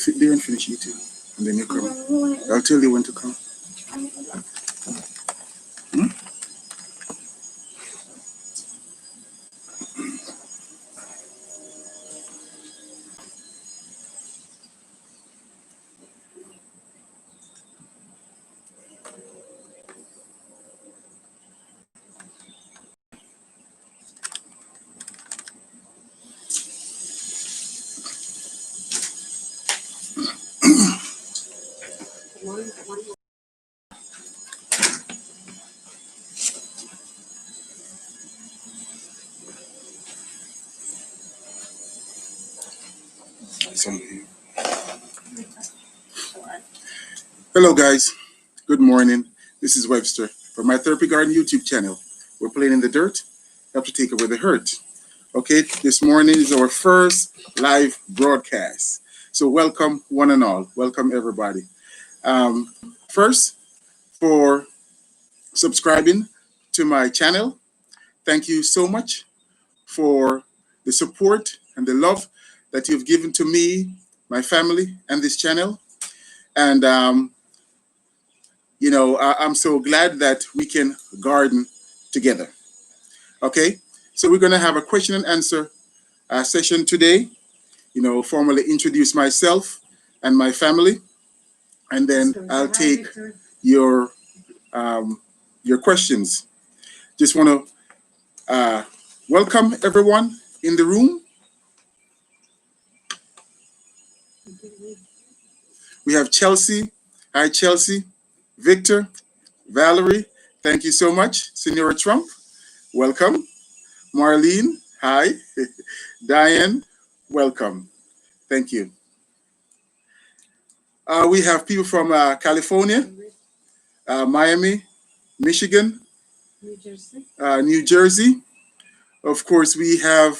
Sit there and finish eating, and then you come. I'll tell you when to come. Hmm? Some here. Hello, guys. Good morning. This is Webster from my Therapy Garden YouTube channel. We're playing in the dirt. Have to take away the hurt. Okay, this morning is our first live broadcast. So welcome, one and all. Welcome, everybody. First, for subscribing to my channel, thank you so much for the support and the love that you've given to me, my family, and this channel. And, I'm so glad that we can garden together. Okay, so we're going to have a question and answer session today. Formally introduce myself and my family, and then I'll take your questions. Just want to welcome everyone in the room. We have Chelsea. Hi, Chelsea. Victor, Valerie, thank you so much. Senora Trump, welcome. Marlene, hi. Diane, welcome. Thank you. We have people from California, Miami, Michigan, New Jersey. Of course, we have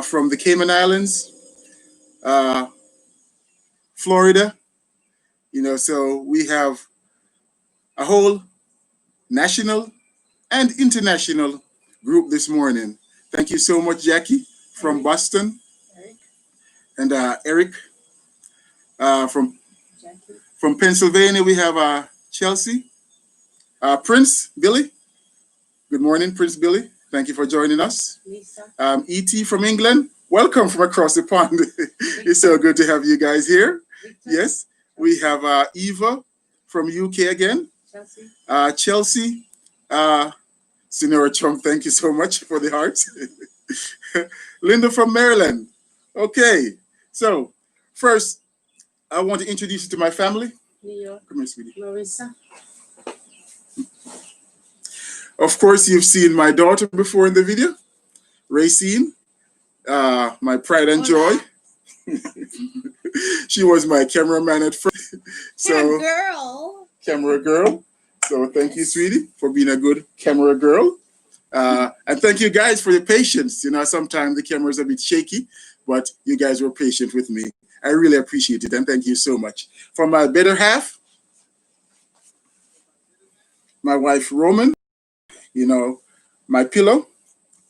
from the Cayman Islands, Florida. So we have a whole national and international group this morning. Thank you so much, Jackie from Boston, and Eric from Pennsylvania. We have Chelsea, Prince Billy. Good morning, Prince Billy. Thank you for joining us. E.T. from England. Welcome from across the pond. It's so good to have you guys here. Yes, we have Eva from UK again. Chelsea. Senora Trump, thank you so much for the hearts. Linda from Maryland. Okay, so first, I want to introduce you to my family. Come here, sweetie. Marissa. Of course, you've seen my daughter before in the video, Racine, my pride and joy. She was my cameraman at first. So, camera girl. So thank you, sweetie, for being a good camera girl. And thank you guys for your patience. Sometimes the camera is a bit shaky, but you guys were patient with me. I really appreciate it, and thank you so much. For my better half, my wife, Roman, my pillow,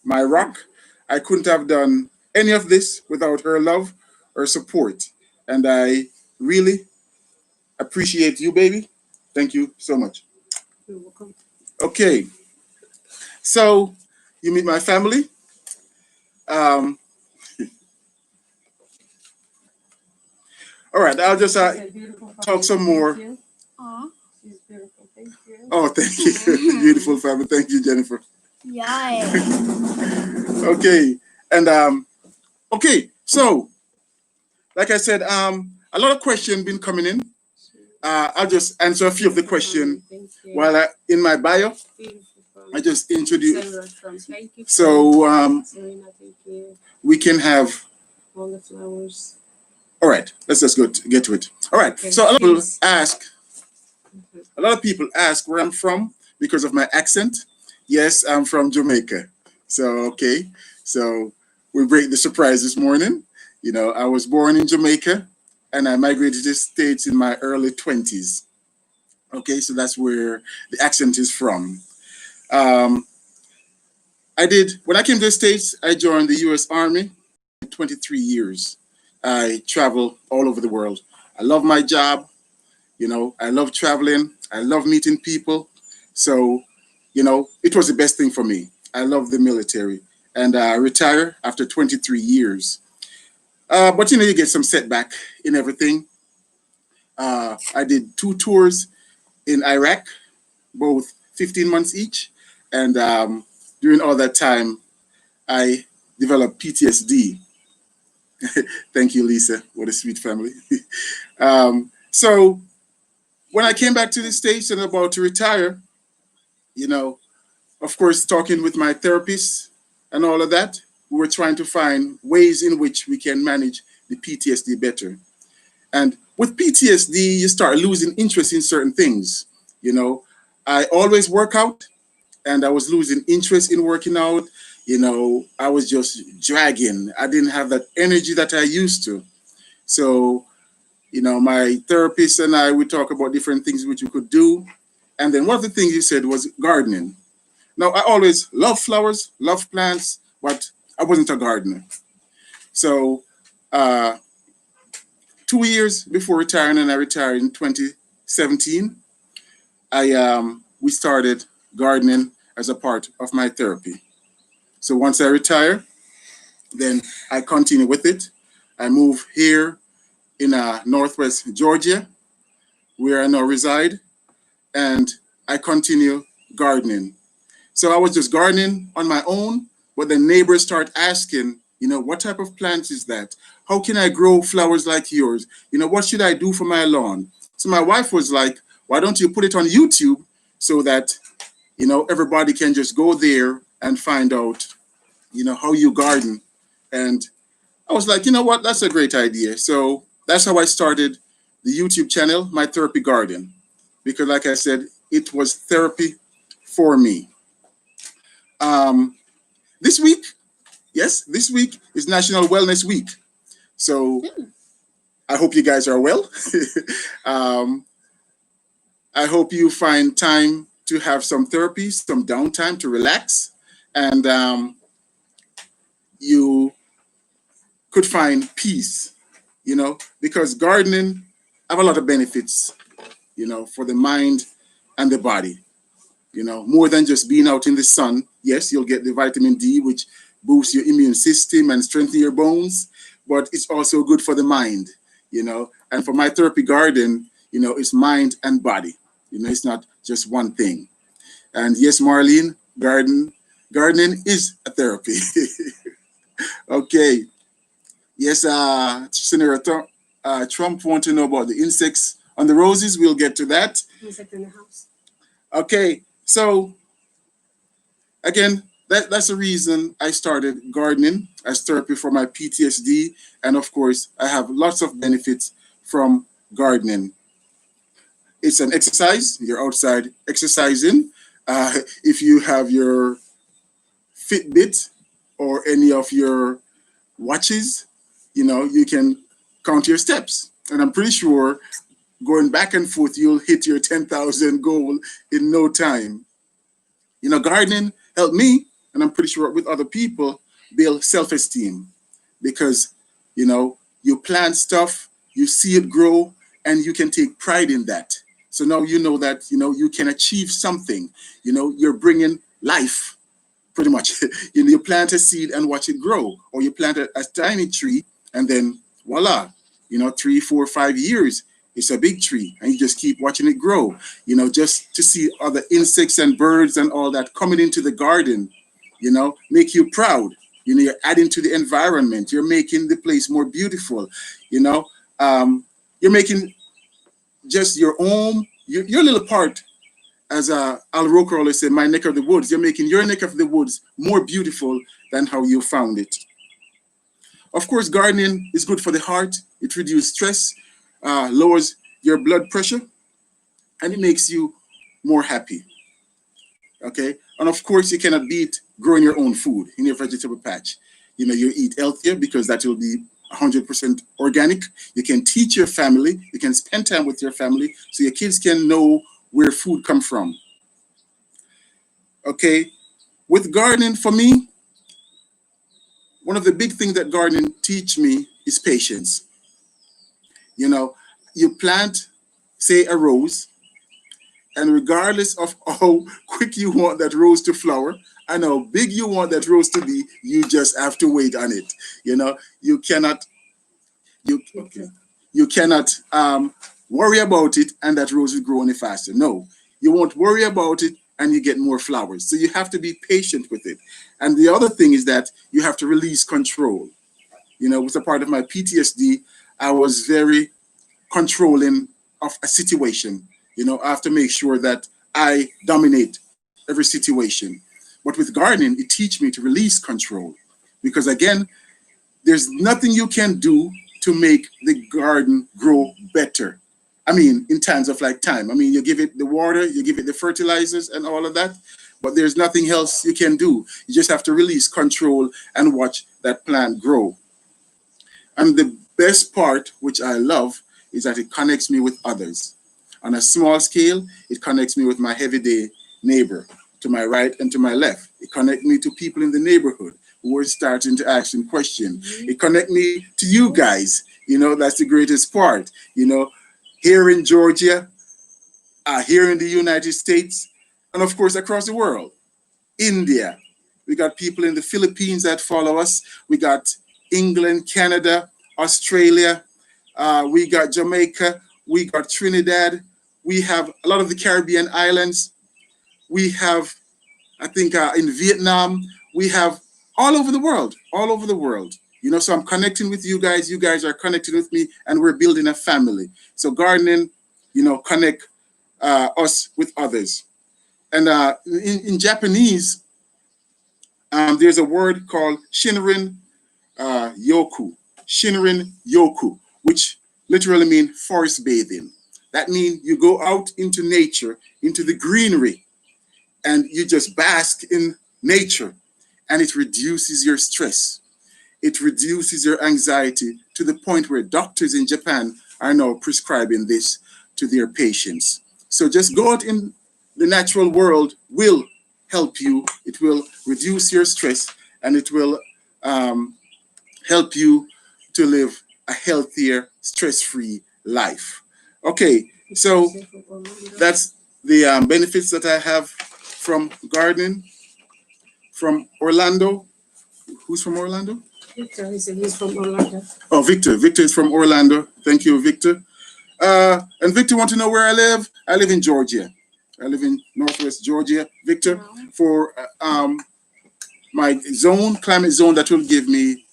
my rock. I couldn't have done any of this without her love or support. And I really appreciate you, baby. Thank you so much. You're welcome. Okay, so you meet my family. All right, I'll just talk some more. She's beautiful. Thank you. Oh, thank you. Beautiful family. Thank you, Jennifer. Yeah. Okay, and okay, so like I said, a lot of questions been coming in. I'll just answer a few of the questions while in my bio. I just introduce. So we can have all the flowers. All right, let's just get to it. All right, Okay, so a lot of people ask where I'm from because of my accent. Yes, I'm from Jamaica. So, okay, so we break the surprise this morning. I was born in Jamaica and I migrated to the States in my early 20s. Okay, so that's where the accent is from. When I came to the States, I joined the U.S. Army 23 years. I travel all over the world. I love my job. I love traveling. I love meeting people. So, it was the best thing for me. I love the military, and I retire after 23 years. But you get some setback in everything. I did 2 tours in Iraq, both 15 months each, and during all that time, I developed PTSD. Thank you, Lisa. What a sweet family. So when I came back to the States and about to retire, you know, of course, talking with my therapist and all of that, we were trying to find ways in which we can manage the PTSD better. And with PTSD, you start losing interest in certain things. You know, I always work out, and I was losing interest in working out. I was just dragging. I didn't have that energy that I used to. So, my therapist and I, we talk about different things which you could do. And then one of the things you said was gardening. Now, I always love flowers, love plants, but I wasn't a gardener. So, uh, 2 years before retiring, and I retired in 2017, we started gardening as a part of my therapy. So once I retire, then I continue with it. I move here in Northwest Georgia, where I now reside, and I continue gardening. So I was just gardening on my own, but the neighbors start asking, what type of plant is that? How can I grow flowers like yours? What should I do for my lawn? So my wife was like, why don't you put it on YouTube so that, everybody can just go there and find out, how you garden. And I was like, you know what? That's a great idea. So that's how I started the YouTube channel, My Therapy Garden, because like I said, it was therapy for me. Um, this week, yes, this week is National Wellness Week. So I hope you guys are well. um, I hope you find time to have some therapy, some downtime to relax, and you could find peace, because gardening have a lot of benefits, for the mind and the body, more than just being out in the sun. Yes, you'll get the vitamin D, which boosts your immune system and strengthen your bones, but it's also good for the mind, and for my therapy garden, it's mind and body. It's not just one thing. And yes, Marlene, gardening is a therapy. Okay. Yes, Senator Trump want to know about the insects on the roses. We'll get to that. Insect in the house. Okay, so again, that's the reason I started gardening as therapy for my PTSD, and of course, I have lots of benefits from gardening. It's an exercise. You're outside exercising. If you have your Fitbit or any of your watches, you can count your steps. And I'm pretty sure going back and forth, you'll hit your 10,000 goal in no time. Gardening helped me, and I'm pretty sure with other people, build self-esteem because, you plant stuff, you see it grow, and you can take pride in that. So now you know that, you can achieve something. You're bringing life pretty much. You plant a seed and watch it grow, or you plant a tiny tree and then voila, 3, 4, 5 years, it's a big tree, and you just keep watching it grow. Just to see other insects and birds and all that coming into the garden, make you proud. You're adding to the environment. You're making the place more beautiful. You're making just your own, your little part, as Al Roker always said, my neck of the woods. You're making your neck of the woods more beautiful than how you found it. Of course, gardening is good for the heart. It reduces stress, lowers your blood pressure, and it makes you more happy. Okay, and of course, you cannot beat growing your own food in your vegetable patch. You eat healthier because that will be 100% organic. You can teach your family. You can spend time with your family, so your kids can know where food come from. Okay, with gardening, for me, one of the big things that gardening teach me is patience. You know, you plant, say, a rose, and regardless of how quick you want that rose to flower and how big you want that rose to be, you just have to wait on it. You know, you cannot you okay, you cannot worry about it and that rose will grow any faster. No, you won't worry about it and you get more flowers. So you have to be patient with it. And the other thing is that you have to release control. You know, with a part of my PTSD, I was very controlling of a situation. You know, I have to make sure that I dominate every situation. But with gardening, it teaches me to release control. Because again, there's nothing you can do to make the garden grow better. I mean, in terms of like time. I mean, you give it the water, you give it the fertilizers and all of that, but there's nothing else you can do. You just have to release control and watch that plant grow. And the best part, which I love, is that it connects me with others. On a small scale, it connects me with my everyday neighbor to my right and to my left. It connects me to people in the neighborhood who are starting to ask them questions. It connects me to you guys. You know, that's the greatest part. You know, here in Georgia, here in the United States, and of course across the world. India, we got people in the Philippines that follow us. We got England, Canada, Australia. We got Jamaica. We got Trinidad. We have a lot of the Caribbean islands. We have, I think, in Vietnam. We have all over the world, all over the world. You know, so I'm connecting with you guys. You guys are connected with me, and we're building a family. So gardening, you know, connect us with others. And in Japanese, there's a word called Shinrin Yoku. Shinrin Yoku, which literally means forest bathing. That means you go out into nature, into the greenery, and you just bask in nature, and it reduces your stress. It reduces your anxiety to the point where doctors in Japan are now prescribing this to their patients. So just go out in the natural world will help you. It will reduce your stress, and it will help you to live a healthier, stress-free life. Okay, so that's the benefits that I have from gardening. From Orlando. Who's from Orlando? Victor, he said he's from Orlando. Oh, Victor. Victor is from Orlando. Thank you, Victor. And Victor want to know where I live? I live in Georgia. I live in Northwest Georgia. Victor, for my zone, climate zone, that will give me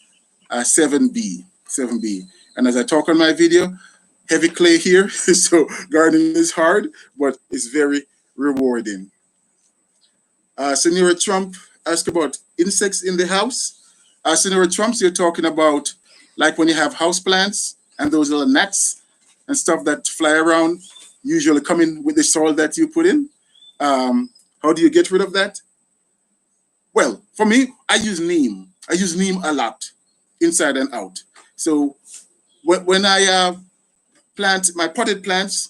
7B. 7B. And as I talk on my video, heavy clay here, so gardening is hard, but it's very rewarding. Senora Trump asked about insects in the house. Senora Trump, so you're talking about like when you have house plants and those little gnats and stuff that fly around, usually coming with the soil that you put in. How do you get rid of that? Well, for me, I use neem. I use neem a lot, inside and out. So when I plant my potted plants,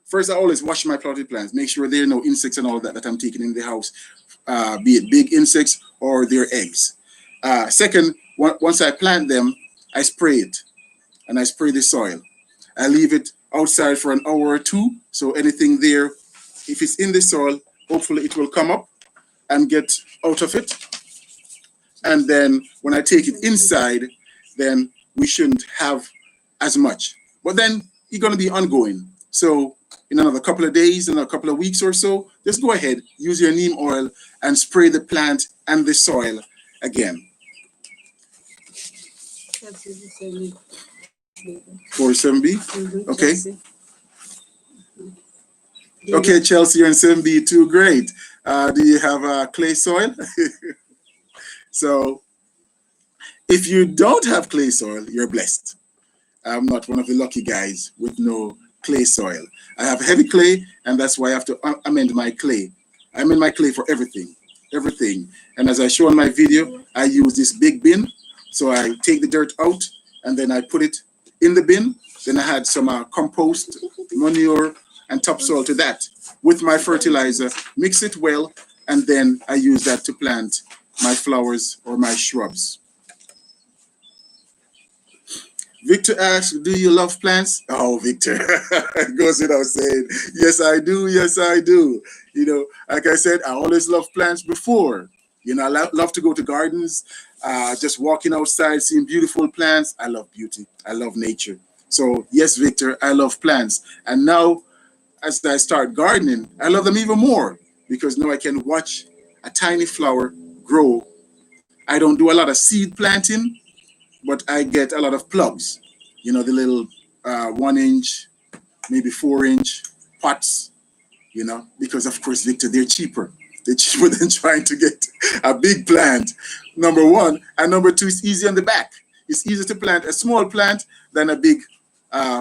first I always wash my potted plants, make sure there are no insects and all that I'm taking in the house, be it big insects or their eggs. Second, once I plant them, I spray it, and I spray the soil. I leave it outside for an hour or two, so anything there, if it's in the soil, hopefully it will come up and get out of it. And then when I take it inside, then we shouldn't have as much. But then it's going to be ongoing. So in another couple of days, in a couple of weeks or so, just go ahead, use your neem oil and spray the plant and the soil again. 47B? Okay. Okay, Chelsea, you're in 7B too. Great. Do you have clay soil? So if you don't have clay soil, you're blessed. I'm not one of the lucky guys with no clay soil. I have heavy clay, and that's why I have to amend my clay. I amend my clay for everything, everything. And as I show in my video, I use this big bin. So I take the dirt out, and then I put it in the bin. Then I had some compost, manure, and topsoil to that with my fertilizer, mix it well, and then I use that to plant my flowers or my shrubs. Victor asks, do you love plants? Oh, Victor, it goes without saying. Yes, I do. Yes, I do. Like I said, I always loved plants before. I love to go to gardens, just walking outside, seeing beautiful plants. I love beauty. I love nature. So, yes, Victor, I love plants. And now, as I start gardening, I love them even more because now I can watch a tiny flower grow. I don't do a lot of seed planting, but I get a lot of plugs. The little 1 inch, maybe 4 inch pots. Because of course, Victor, they're cheaper. They're cheaper than trying to get a big plant. Number one, and number two, it's easy on the back. It's easier to plant a small plant than a big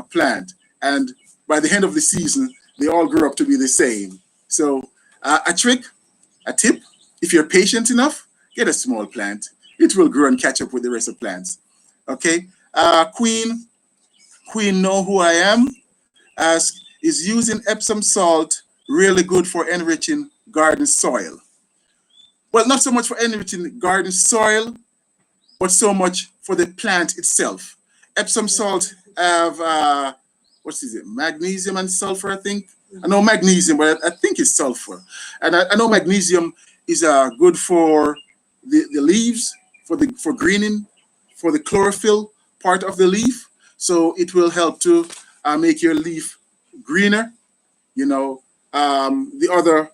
plant. And by the end of the season, they all grow up to be the same. So, a trick, a tip, if you're patient enough, get a small plant. It will grow and catch up with the rest of plants. Okay. Queen, know who I am? Ask, is using Epsom salt really good for enriching garden soil? Well, not so much for enriching garden soil, but so much for the plant itself. Epsom salt have what is it? Magnesium and sulfur, I think. I know magnesium, but I think it's sulfur. And I know magnesium is good for the leaves, for greening, for the chlorophyll part of the leaf. So it will help to make your leaf greener. The other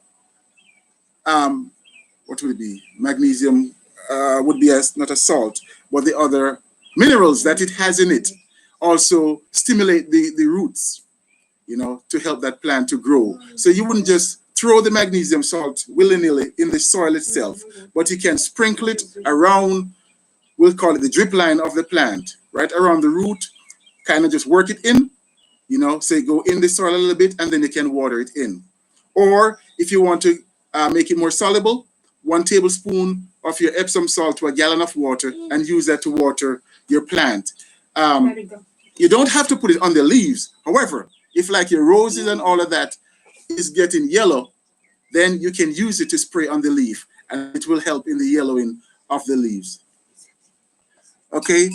what would it be? Magnesium would be not a salt, but the other minerals that it has in it also stimulate the roots, to help that plant to grow. So you wouldn't just throw the magnesium salt willy-nilly in the soil itself, but you can sprinkle it around, we'll call it the drip line of the plant, right around the root, kind of just work it in, say go in the soil a little bit, and then you can water it in. Or if you want to make it more soluble, 1 tablespoon of your Epsom salt to a gallon of water and use that to water your plant. You don't have to put it on the leaves. However, if like your roses and all of that is getting yellow, then you can use it to spray on the leaf and it will help in the yellowing of the leaves. Okay,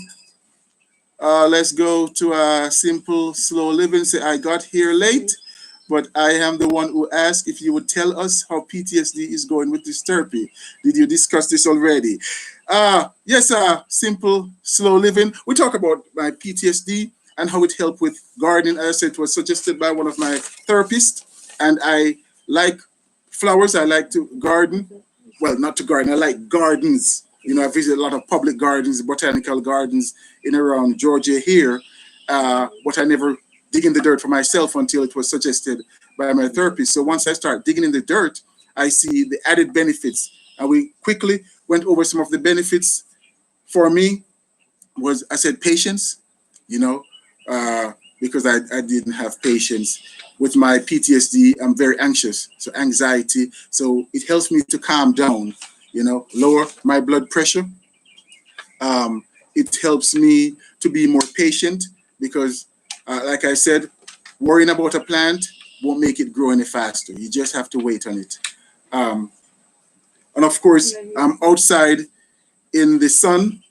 let's go to a simple, slow living. Say, I got here late, but I am the one who asked if you would tell us how PTSD is going with this therapy. Did you discuss this already? Yes, simple, slow living. We talk about my PTSD and how it helped with gardening. As I said, it was suggested by one of my therapists, and I like flowers. I like to garden. Well, not to garden. I like gardens. I visit a lot of public gardens, botanical gardens in around Georgia here, but I never dig in the dirt for myself until it was suggested by my therapist. So once I start digging in the dirt, I see the added benefits. And we quickly went over some of the benefits. For me was, I said, patience, because I didn't have patience. With my PTSD, I'm very anxious, so anxiety. So it helps me to calm down, lower my blood pressure. It helps me to be more patient because, like I said, worrying about a plant won't make it grow any faster. You just have to wait on it. And of course, I'm outside in the sun,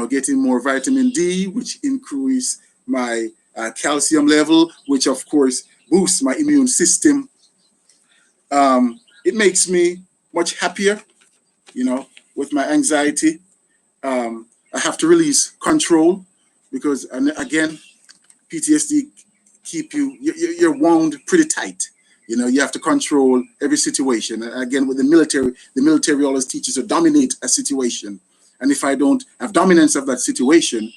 getting more vitamin D, which increase my calcium level, which of course boosts my immune system. It makes me much happier, with my anxiety. I have to release control because, again, PTSD keep you're wound pretty tight. You have to control every situation. And again, with the military always teaches to dominate a situation. And if I don't have dominance of that situation,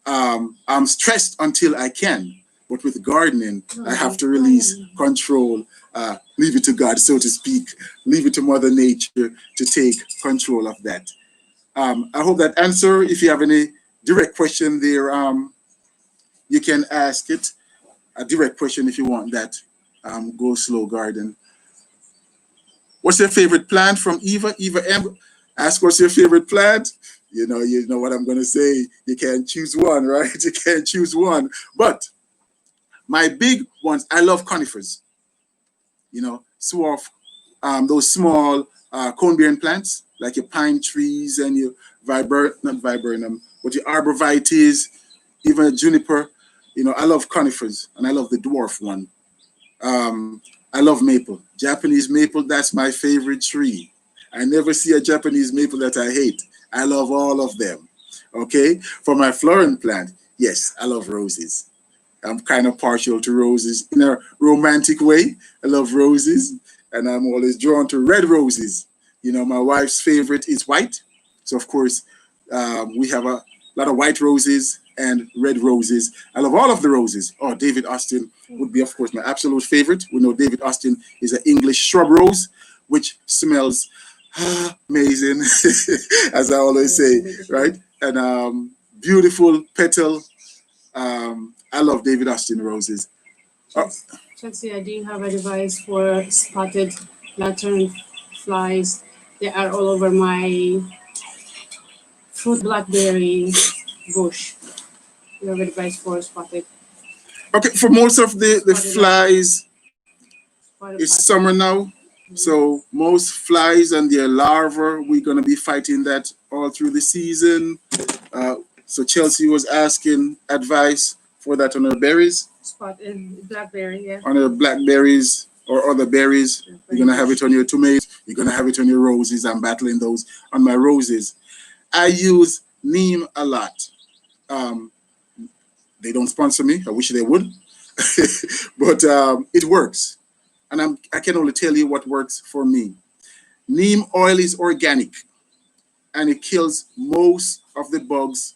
I'm stressed until I can. But with gardening, I have to release control, leave it to God, so to speak, leave it to Mother Nature to take control of that. I hope that answer. If you have any direct question there, you can ask it. A direct question if you want that. Go slow garden. What's your favorite plant from Eva? Eva M. Ask what's your favorite plant. You know what I'm gonna say. You can't choose one, right? You can't choose one. But my big ones, I love conifers. Swarf, those small cone-bearing plants, like your pine trees and your not viburnum, but your arborvitaes, even a juniper. I love conifers and I love the dwarf one. I love maple. Japanese maple, that's my favorite tree. I never see a Japanese maple that I hate. I love all of them. Okay? For my flowering plant, yes, I love roses. I'm kind of partial to roses in a romantic way. I love roses, and I'm always drawn to red roses. My wife's favorite is white. So, of course, we have a lot of white roses and red roses. I love all of the roses. Oh, David Austin would be, of course, my absolute favorite. We know David Austin is an English shrub rose, which smells amazing, as I always say, right? And beautiful petal. I love David Austin roses. Chelsea, I do have a device for spotted lantern flies. They are all over my fruit blackberry bush. You have a device for spotted. Okay, for most of the flies, Spotted it's flies. summer now. So most flies and their larvae, we're gonna be fighting that all through the season. Uh, so Chelsea was asking advice for that on her berries, Spotted blackberry, yeah. on her blackberries or other berries. You're gonna have it on your tomatoes. You're gonna have it on your roses. I'm battling those on my roses. I use neem a lot. Um, they don't sponsor me. I wish they would, but it works, and I can only tell you what works for me. Neem oil is organic, and it kills most of the bugs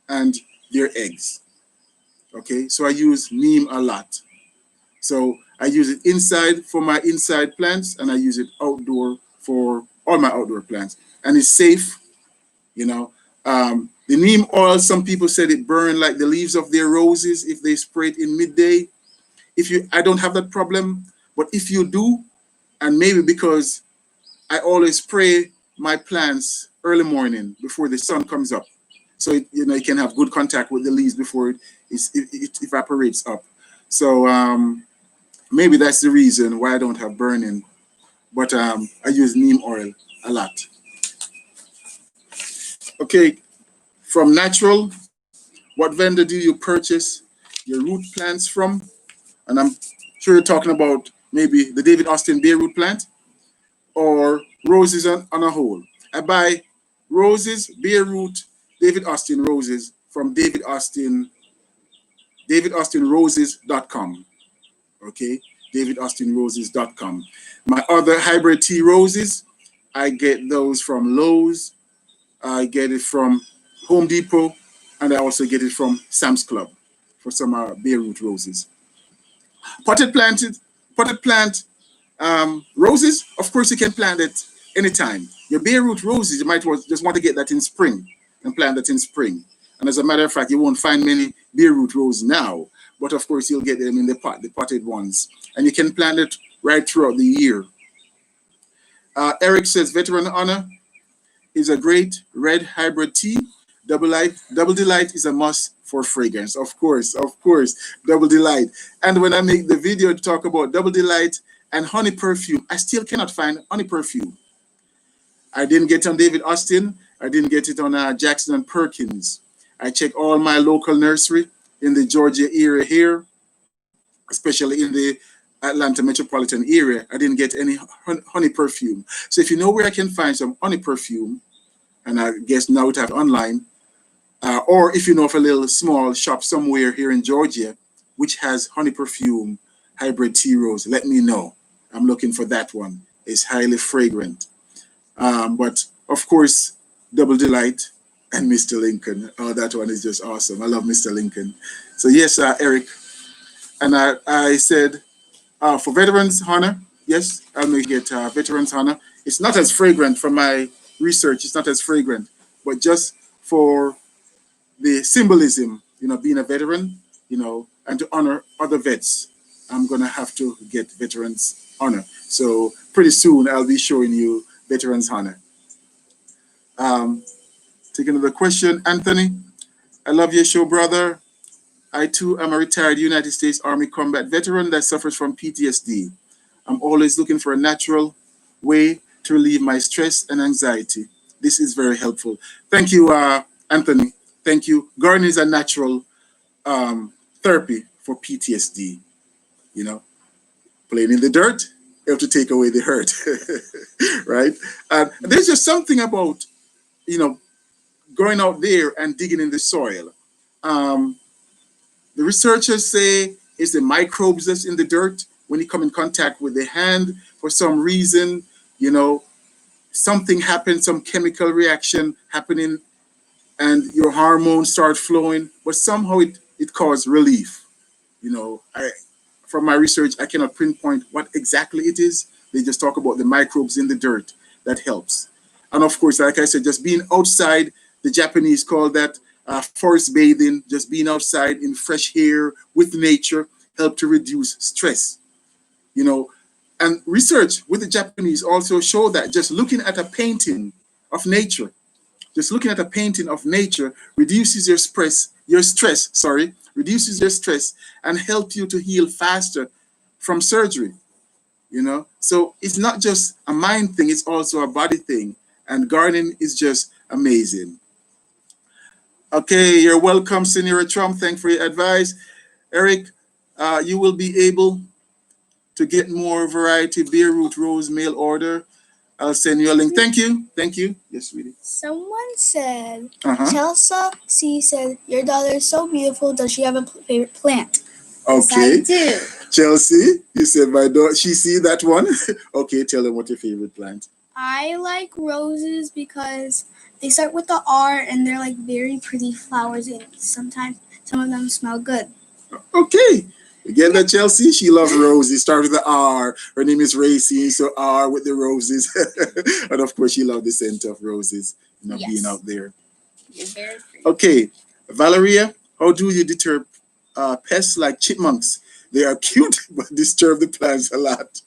and their eggs. Okay, so I use neem a lot. So I use it inside for my inside plants, and I use it outdoor for all my outdoor plants, and it's safe. You know, the neem oil. Some people said it burned like the leaves of their roses if they spray it in midday. I don't have that problem, but if you do, and maybe because I always spray my plants early morning before the sun comes up, so it can have good contact with the leaves before it evaporates up. So maybe that's the reason why I don't have burning, but I use neem oil a lot. Okay, from natural, what vendor do you purchase your root plants from? And I'm sure you're talking about maybe the David Austin bare root plant or roses on a whole. I buy roses, bare root, David Austin roses from davidaustinroses.com. Okay, davidaustinroses.com. My other hybrid tea roses, I get those from Lowe's, I get it from Home Depot, and I also get it from Sam's Club for some bare root roses. Potted planted, potted plant roses, of course, you can plant it anytime. Your bare root roses, you might just want to get that in spring and plant that in spring. And as a matter of fact, you won't find many bare root roses now, but of course, you'll get them in the potted ones. And you can plant it right throughout the year. Eric says, Veteran Honor is a great red hybrid tea. Double Delight is a must for fragrance. Of course, Double Delight. And when I make the video to talk about Double Delight and honey perfume, I still cannot find honey perfume. I didn't get it on David Austin. I didn't get it on Jackson and Perkins. I checked all my local nursery in the Georgia area here, especially in the Atlanta metropolitan area. I didn't get any honey perfume. So if you know where I can find some honey perfume, and I guess now it have online, or if you know of a little small shop somewhere here in Georgia, which has honey perfume hybrid tea rose, let me know. I'm looking for that one. It's highly fragrant. But of course, Double Delight and Mr. Lincoln. Oh, that one is just awesome. I love Mr. Lincoln. So yes, Eric. And I said, for Veterans Honor, yes, I'll make it Veterans Honor. It's not as fragrant from my research. It's not as fragrant, but just for the symbolism, being a veteran, and to honor other vets, I'm gonna have to get Veterans Honor. So pretty soon I'll be showing you Veterans Honor. Take another question, Anthony. I love your show, brother. I too am a retired United States Army combat veteran that suffers from PTSD. I'm always looking for a natural way to relieve my stress and anxiety. This is very helpful. Thank you, Anthony. Thank you. Garden is a natural. therapy for PTSD. You know, playing in the dirt, you have to take away the hurt, right? And there's just something about, you know, going out there and digging in the soil. Um, the researchers say it's the microbes that's in the dirt when you come in contact with the hand for some reason, you know, something happens, some chemical reaction happening, and your hormones start flowing, but somehow it causes relief. You know, from my research, I cannot pinpoint what exactly it is. They just talk about the microbes in the dirt that helps. And of course, like I said, just being outside, the Japanese call that forest bathing, just being outside in fresh air with nature help to reduce stress. You know, and research with the Japanese also show that just looking at a painting of nature, just looking at a painting of nature reduces your stress, sorry, reduces your stress and help you to heal faster from surgery, you know? So it's not just a mind thing, it's also a body thing. And gardening is just amazing. Okay, you're welcome, Senora Trump. Thanks for your advice. Eric, you will be able to get more variety bare root rose mail order. I'll send you a link. Thank you. Thank you. Yes, sweetie. Someone said, Uh-huh. Chelsea C said, your daughter is so beautiful. Does she have a favorite plant? Okay. Yes, I do. Chelsea, you said my daughter, she see that one? Okay, tell them what your favorite plant. I like roses because they start with the R and they're like very pretty flowers, and sometimes some of them smell good. Okay. You get that, Chelsea? She loves roses. Start with the R. Her name is Racy, so R with the roses. And of course, she loves the scent of roses, you know, being Yes. out there. They're very pretty. Okay, Valeria, how do you deter pests like chipmunks? They are cute, but disturb the plants a lot.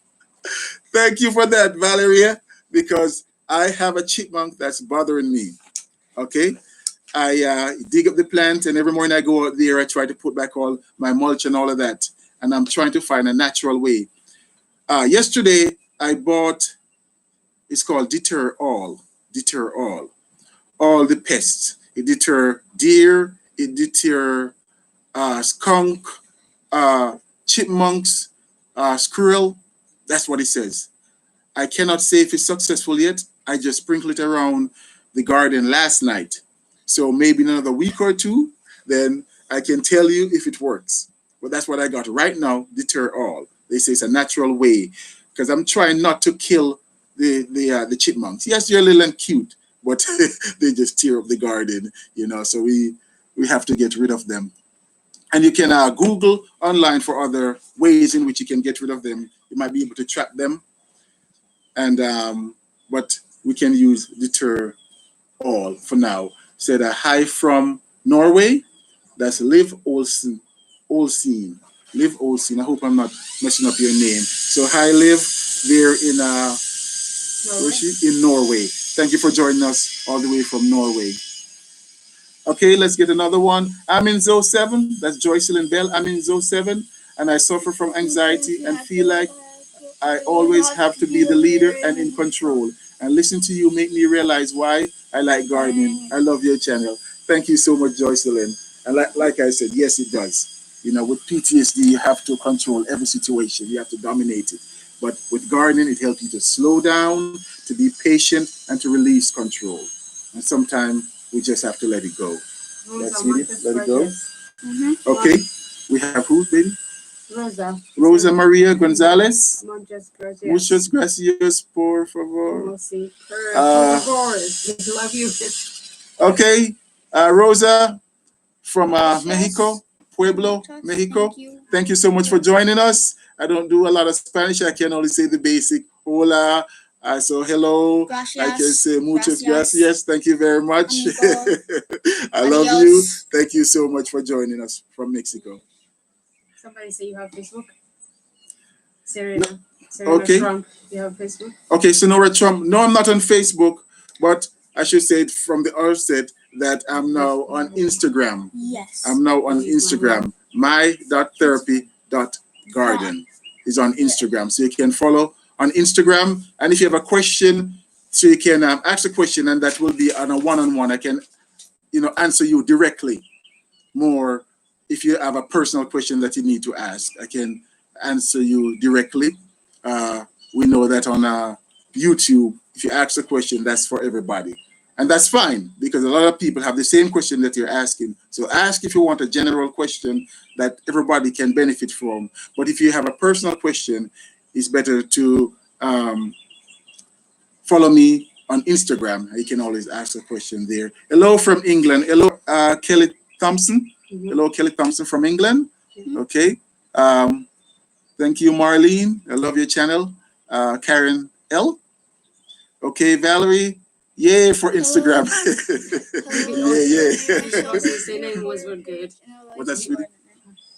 Thank you for that, Valeria, because I have a chipmunk that's bothering me. Okay, I dig up the plant, and every morning I go out there. I try to put back all my mulch and all of that, and I'm trying to find a natural way. Yesterday I bought. It's called Deter All. Deter All. All the pests. It deter deer. It deter skunk, chipmunks, squirrel. That's what it says. I cannot say if it's successful yet. I just sprinkled it around the garden last night. So maybe in another week or two, then I can tell you if it works. But that's what I got right now, deter all. They say it's a natural way because I'm trying not to kill the chipmunks. Yes, they're little and cute, but they just tear up the garden, you know. So we have to get rid of them. And you can Google online for other ways in which you can get rid of them. You might be able to trap them, and but we can use deter all for now. Said a hi from Norway. That's Liv Olsen. Olsen. Liv Olsen. I hope I'm not messing up your name. So hi Liv, there in where's she? In Norway. Thank you for joining us all the way from Norway. Okay, let's get another one. I'm in Zone 7. That's Joycelyn Bell. I'm in Zone 7, and I suffer from anxiety and feel like I always have to be the leader and in control. And listen to you make me realize why I like gardening. I love your channel. Thank you so much, Joycelyn. And like I said, yes, it does. You know, with PTSD, you have to control every situation. You have to dominate it. But with gardening, it helps you to slow down, to be patient, and to release control. And sometimes we just have to let it go. That's it. Let it go. Mm-hmm. Okay. We have who, baby? Rosa. Rosa Maria Gonzalez. Muchas gracias. Muchas gracias, por favor. Oh, sí. Uh, Por favor. Love you. Okay. Rosa from Muchas. Mexico, Pueblo, Muchas. Mexico. Thank you. Thank you so much for joining us. I don't do a lot of Spanish. I can only say the basic. Hola. So hello. Gracias. I can say muchas Gracias. gracias. Thank you very much. Amigo. I love Adios. you. Thank you so much for joining us from Mexico. Somebody say you have Facebook. Serena. Serena Okay. Trump. You have Facebook? Okay, Sonora Trump. No, I'm not on Facebook, but I should say it from the outset that I'm now on Instagram. Yes. I'm now on Instagram. My.therapy.garden is on Instagram. So you can follow on Instagram. And if you have a question, so you can ask a question, and that will be on a one-on-one. I can, answer you directly more if you have a personal question that you need to ask, I can answer you directly. We know that on YouTube, if you ask a question, that's for everybody. And that's fine because a lot of people have the same question that you're asking. So ask if you want a general question that everybody can benefit from. But if you have a personal question, it's better to follow me on Instagram. You can always ask a question there. Hello from England. Hello, Kelly Thompson. Mhm. Hello, Kelly Thompson from England. Mhm. Okay. Thank you, Marlene. I love your channel. Karen L. Okay, Valerie. Yay for Instagram. Hello. Yeah. And also say name was were good. What that's really.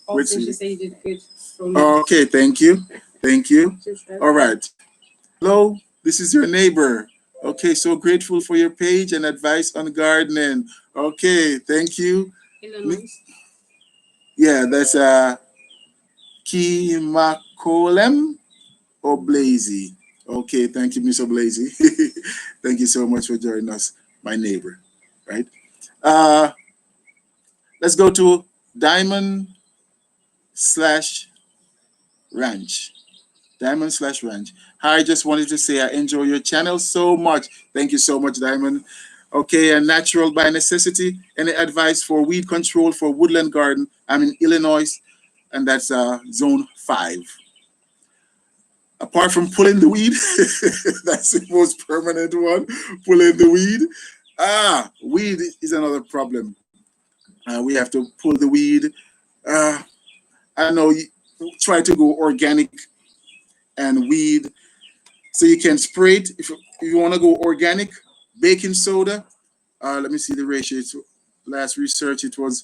Also, she sweetie? said you did good from me. Okay, thank you. Thank you. Just that. All right. Hello, this is your neighbor. Okay, so grateful for your page and advice on gardening. Okay, thank you. Illinois. Yeah, that's Kimakolem Oblazy. Okay, thank you, Miss Oblazy. Thank you so much for joining us, my neighbor. Right. Uh, let's go to Diamond slash Ranch. Diamond slash Ranch. Hi, just wanted to say I enjoy your channel so much. Thank you so much, Diamond. Okay, and natural by necessity. Any advice for weed control for woodland garden? I'm in Illinois, and that's zone 5. Apart from pulling the weed, that's the most permanent one. Pulling the weed. Weed is another problem. We have to pull the weed. I know you try to go organic and weed. So you can spray it. If you want to go organic, baking soda. Let me see the ratio. Last research, it was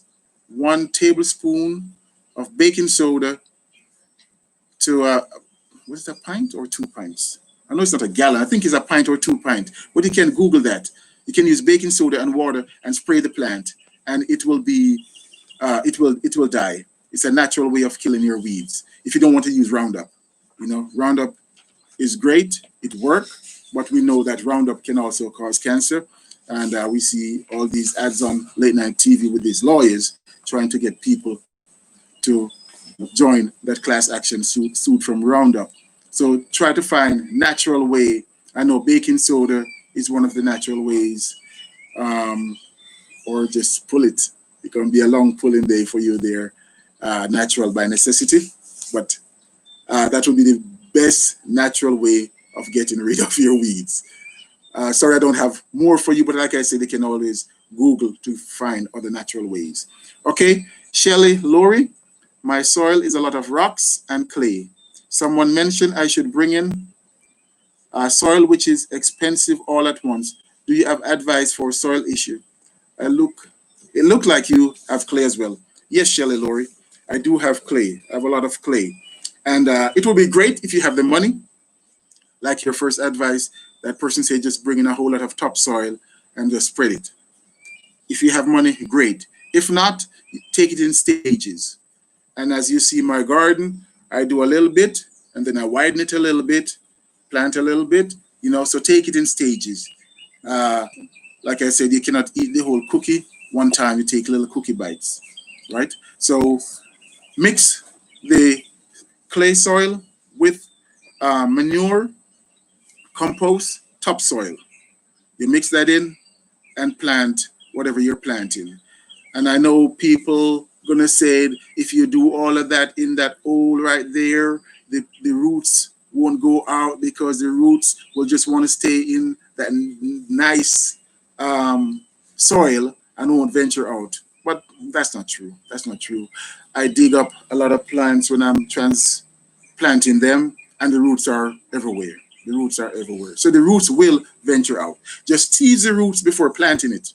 1 tablespoon of baking soda to what is it, a pint or 2 pints? I know it's not a gallon. I think it's a pint or 2 pint. But you can Google that. You can use baking soda and water and spray the plant, and it will be it will die. It's a natural way of killing your weeds. If you don't want to use Roundup, Roundup is great. It works, but we know that Roundup can also cause cancer. And we see all these ads on late night TV with these lawyers trying to get people to join that class action suit from Roundup. So try to find natural way. I know baking soda is one of the natural ways, or just pull it. It can be a long pulling day for you there, natural by necessity. But that would be the best natural way of getting rid of your weeds. Sorry, I don't have more for you, but like I said, they can always Google to find other natural ways. Okay, Shelly Lori, my soil is a lot of rocks and clay. Someone mentioned I should bring in soil which is expensive all at once. Do you have advice for soil issue? It looked like you have clay as well. Yes, Shelly Lori, I do have clay. I have a lot of clay. And it will be great if you have the money, like your first advice. That person said just bring in a whole lot of topsoil and just spread it. If you have money, great. If not, take it in stages. And as you see my garden, I do a little bit and then I widen it a little bit, plant a little bit, so take it in stages. Like I said, you cannot eat the whole cookie one time. You take little cookie bites, right? So mix the clay soil with manure, compost, topsoil. You mix that in and plant whatever you're planting. And I know people gonna say if you do all of that in that hole right there, the roots won't go out because the roots will just want to stay in that nice soil and won't venture out. But that's not true. That's not true. I dig up a lot of plants when I'm transplanting them, and the roots are everywhere. The roots are everywhere. So the roots will venture out. Just tease the roots before planting it.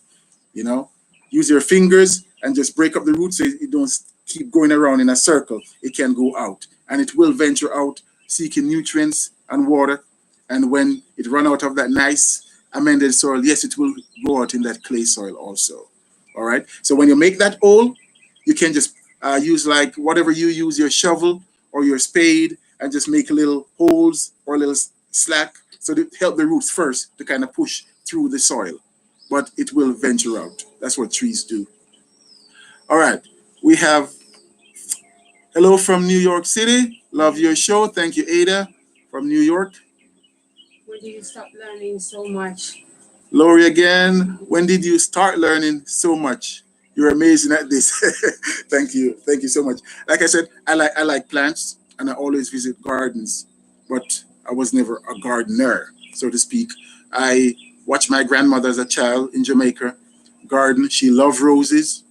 Use your fingers and just break up the roots so it don't keep going around in a circle. It can go out and it will venture out seeking nutrients and water. And when it run out of that nice amended soil, yes, it will go out in that clay soil also. All right. So when you make that hole, you can just use like whatever you use, your shovel or your spade, and just make little holes or a little slack so to help the roots first to kind of push through the soil. But it will venture out. That's what trees do. All right. We have Hello from New York City. Love your show. Thank you, Ada from New York. When did you stop learning so much? Lori again. When did you start learning so much? You're amazing at this. Thank you. Thank you so much. Like I said, I like plants and I always visit gardens, but I was never a gardener, so to speak. I watched my grandmother as a child in Jamaica garden. She loved roses,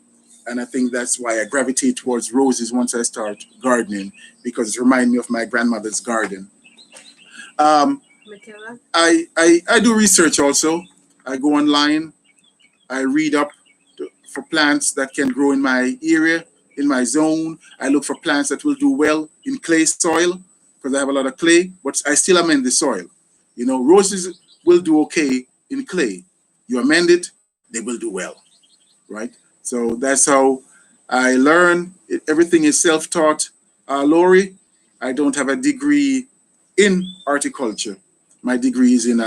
and I think that's why I gravitate towards roses once I start gardening because it reminds me of my grandmother's garden. Um, Michaela? I do research also. I go online. I read up for plants that can grow in my area, in my zone. I look for plants that will do well in clay soil because I have a lot of clay, but I still amend the soil. Roses will do okay in clay. You amend it, they will do well, right? So that's how I learn. Everything is self-taught. Lori, I don't have a degree in horticulture. My degree is in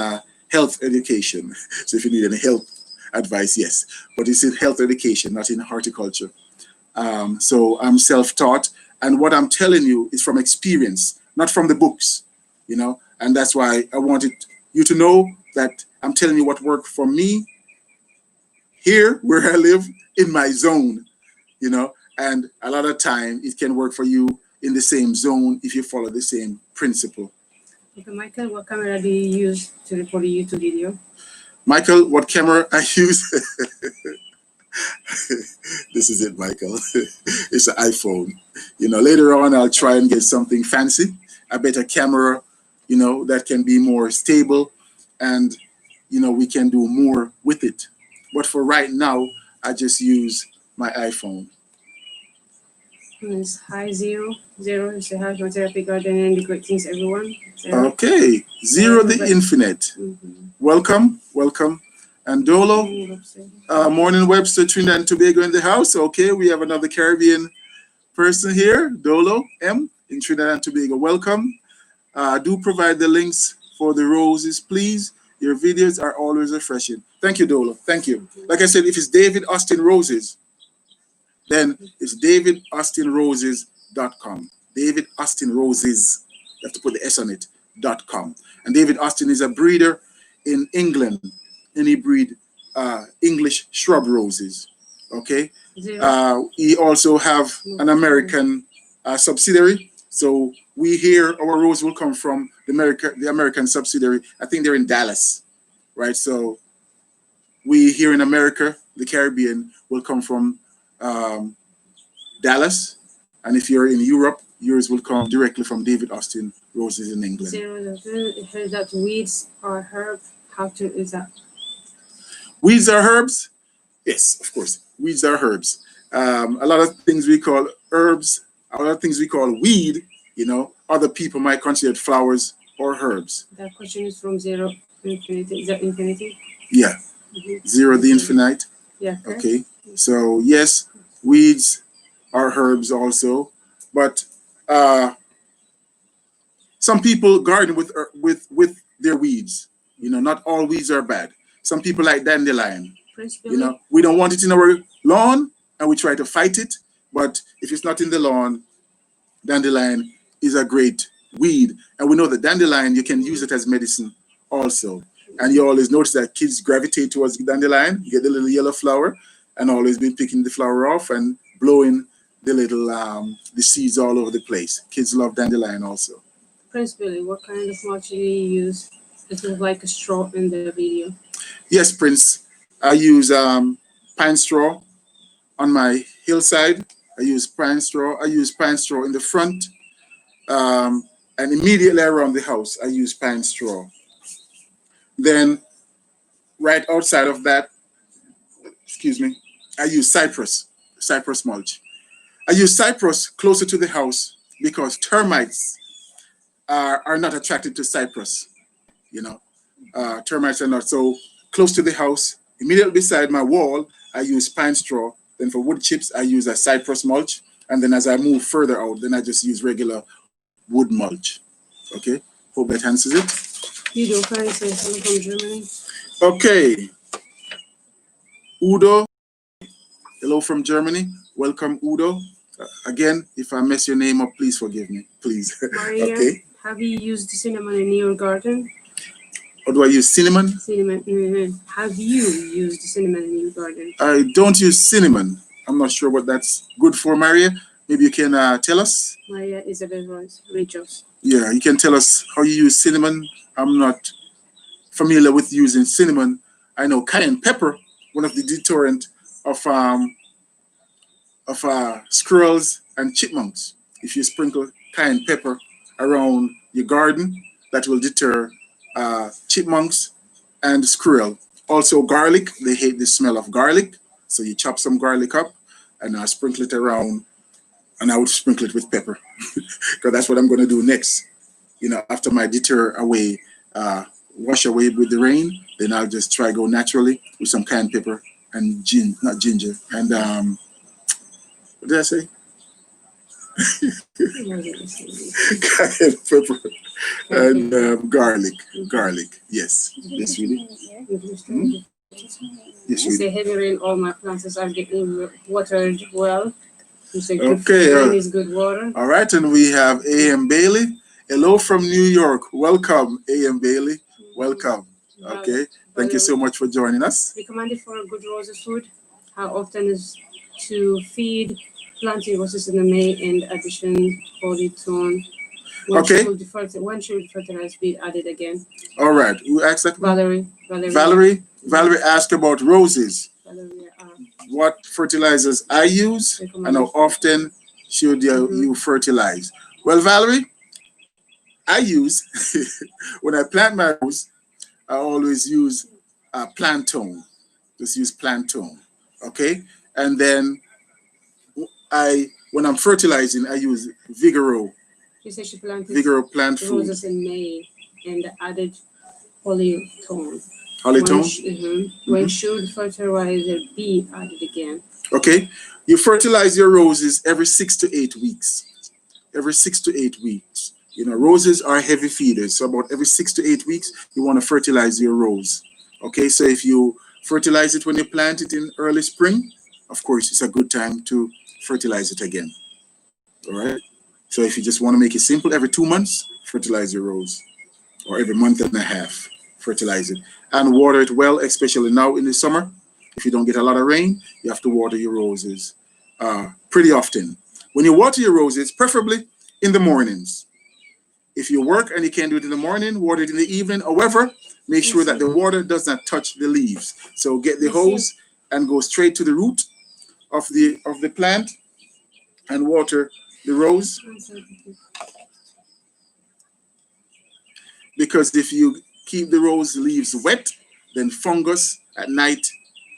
health education. So if you need any health advice, yes, but it's in health education, not in horticulture. So I'm self-taught, and what I'm telling you is from experience, not from the books. And that's why I wanted you to know that I'm telling you what worked for me here where I live in my zone. And a lot of time it can work for you in the same zone if you follow the same principle. Okay, Michael, what camera do you use to record a YouTube video? Michael, what camera I use? This is it, Michael. It's an iPhone. Later on I'll try and get something fancy, a better camera, that can be more stable, and we can do more with it. But for right now, I just use my iPhone. It's hi zero. Zero is the hi for therapy garden and the great things everyone. Zero. Okay, Zero the Infinite. Welcome, welcome. And Dolo, Morning Webster, Trinidad and Tobago in the house. Okay, we have another Caribbean person here, Dolo M in Trinidad and Tobago. Welcome. Do provide the links for the roses, please. Your videos are always refreshing. Thank you, Dolo. Thank you. Like I said, if it's David Austin Roses, then it's davidaustinroses.com. David Austin Roses. You have to put the S on it, .com. And David Austin is a breeder in England, and he breed English shrub roses. Okay. He also have an American subsidiary. So we here, our rose will come from the American subsidiary. I think they're in Dallas, right? So we here in America, the Caribbean, will come from Dallas, and if you're in Europe, yours will come directly from David Austin Roses in England. Heard that weeds are herb. How to is that? Weeds are herbs? Yes, of course. Weeds are herbs. A lot of things we call herbs, a lot of things we call weed, other people might consider it flowers or herbs. That question is from Zero Infinity. Is that infinity? Yeah. Zero the Infinite. Yeah. Okay. So yes, weeds are herbs also, but some people garden with their weeds. Not all weeds are bad. Some people like dandelion. We don't want it in our lawn, and we try to fight it. But if it's not in the lawn, dandelion is a great weed, and we know that dandelion you can use it as medicine also. And you always notice that kids gravitate towards dandelion. You get the little yellow flower, and always been picking the flower off and blowing the little the seeds all over the place. Kids love dandelion also. Prince Billy, what kind of mulch do you use? It looks like a straw in the video. Yes, Prince. I use pine straw on my hillside. I use pine straw. I use pine straw in the front, and immediately around the house, I use pine straw. Then, right outside of that, excuse me, I use cypress mulch. I use cypress closer to the house because termites are not attracted to cypress. Termites are not. So close to the house, immediately beside my wall, I use pine straw. Then for wood chips, I use a cypress mulch. And then as I move further out, then I just use regular wood mulch. Okay, hope that answers it. You do, can I say something from Germany? Okay. Udo, hello from Germany. Welcome, Udo. Again, if I mess your name up, please forgive me, please. Maria, Okay. have you used cinnamon in your garden? Or do I use cinnamon? Cinnamon. Have you used cinnamon in your garden? I don't use cinnamon. I'm not sure what that's good for, Maria. Maybe you can tell us. Maria Isabel Rachels. Yeah, you can tell us how you use cinnamon. I'm not familiar with using cinnamon. I know cayenne pepper, one of the deterrent of squirrels and chipmunks. If you sprinkle cayenne pepper around your garden, that will deter chipmunks and squirrel. Also, garlic. They hate the smell of garlic, so you chop some garlic up and sprinkle it around. And I would sprinkle it with pepper because that's what I'm going to do next. After my deter away, wash away with the rain, then I'll just try go naturally with some cayenne pepper and not ginger, and what did I say? Cayenne pepper and garlic. Garlic, yes. Yes, really. Yes, It's really. a heavy rain. All my plants are getting watered well. It's a good Okay. rain is good water. All right, and we have A.M. Bailey. Hello from New York. Welcome, A.M. Bailey. Welcome. Okay. Thank you so much for joining us. Recommended for a good roses food. How often is to feed planting roses in the May and addition holy tone. When Okay. When should fertilizer be added again? All right. Who asked that? Valerie. Valerie asked about roses. Valerie, What fertilizers I use and how often should you fertilize? Well, Valerie, I use when I plant my rose, I always use plant tone. Just use plant tone. Okay, and then when I'm fertilizing, I use Vigoro. She said she planted Vigoro plant food. roses in May and added holy tone. Holy tone. When should fertilizer be added again? Okay, you fertilize your roses every 6 to 8 weeks. Every 6 to 8 weeks. Roses are heavy feeders, so about every 6 to 8 weeks, you want to fertilize your rose. Okay, so if you fertilize it when you plant it in early spring, of course, it's a good time to fertilize it again. All right. So if you just want to make it simple, every 2 months, fertilize your rose, or every month and a half, fertilize it, and water it well, especially now in the summer. If you don't get a lot of rain, you have to water your roses pretty often. When you water your roses, preferably in the mornings. If you work and you can't do it in the morning, water it in the evening. However, make sure that the water does not touch the leaves. So get the hose and go straight to the root of the plant and water the rose. Because if you keep the rose leaves wet, then fungus at night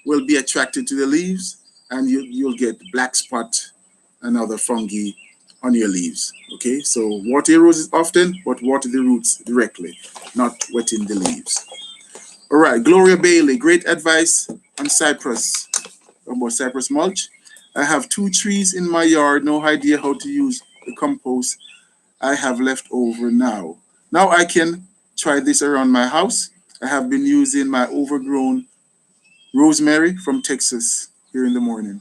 will be attracted to the leaves, and you'll get black spot and other fungi on your leaves. Okay, so water your roses often, but water the roots directly, not wetting the leaves. All right, Gloria Bailey, great advice on cypress, about cypress mulch. I have 2 trees in my yard, no idea how to use the compost I have left over now. Now I can try this around my house. I have been using my overgrown rosemary from Texas here in the morning.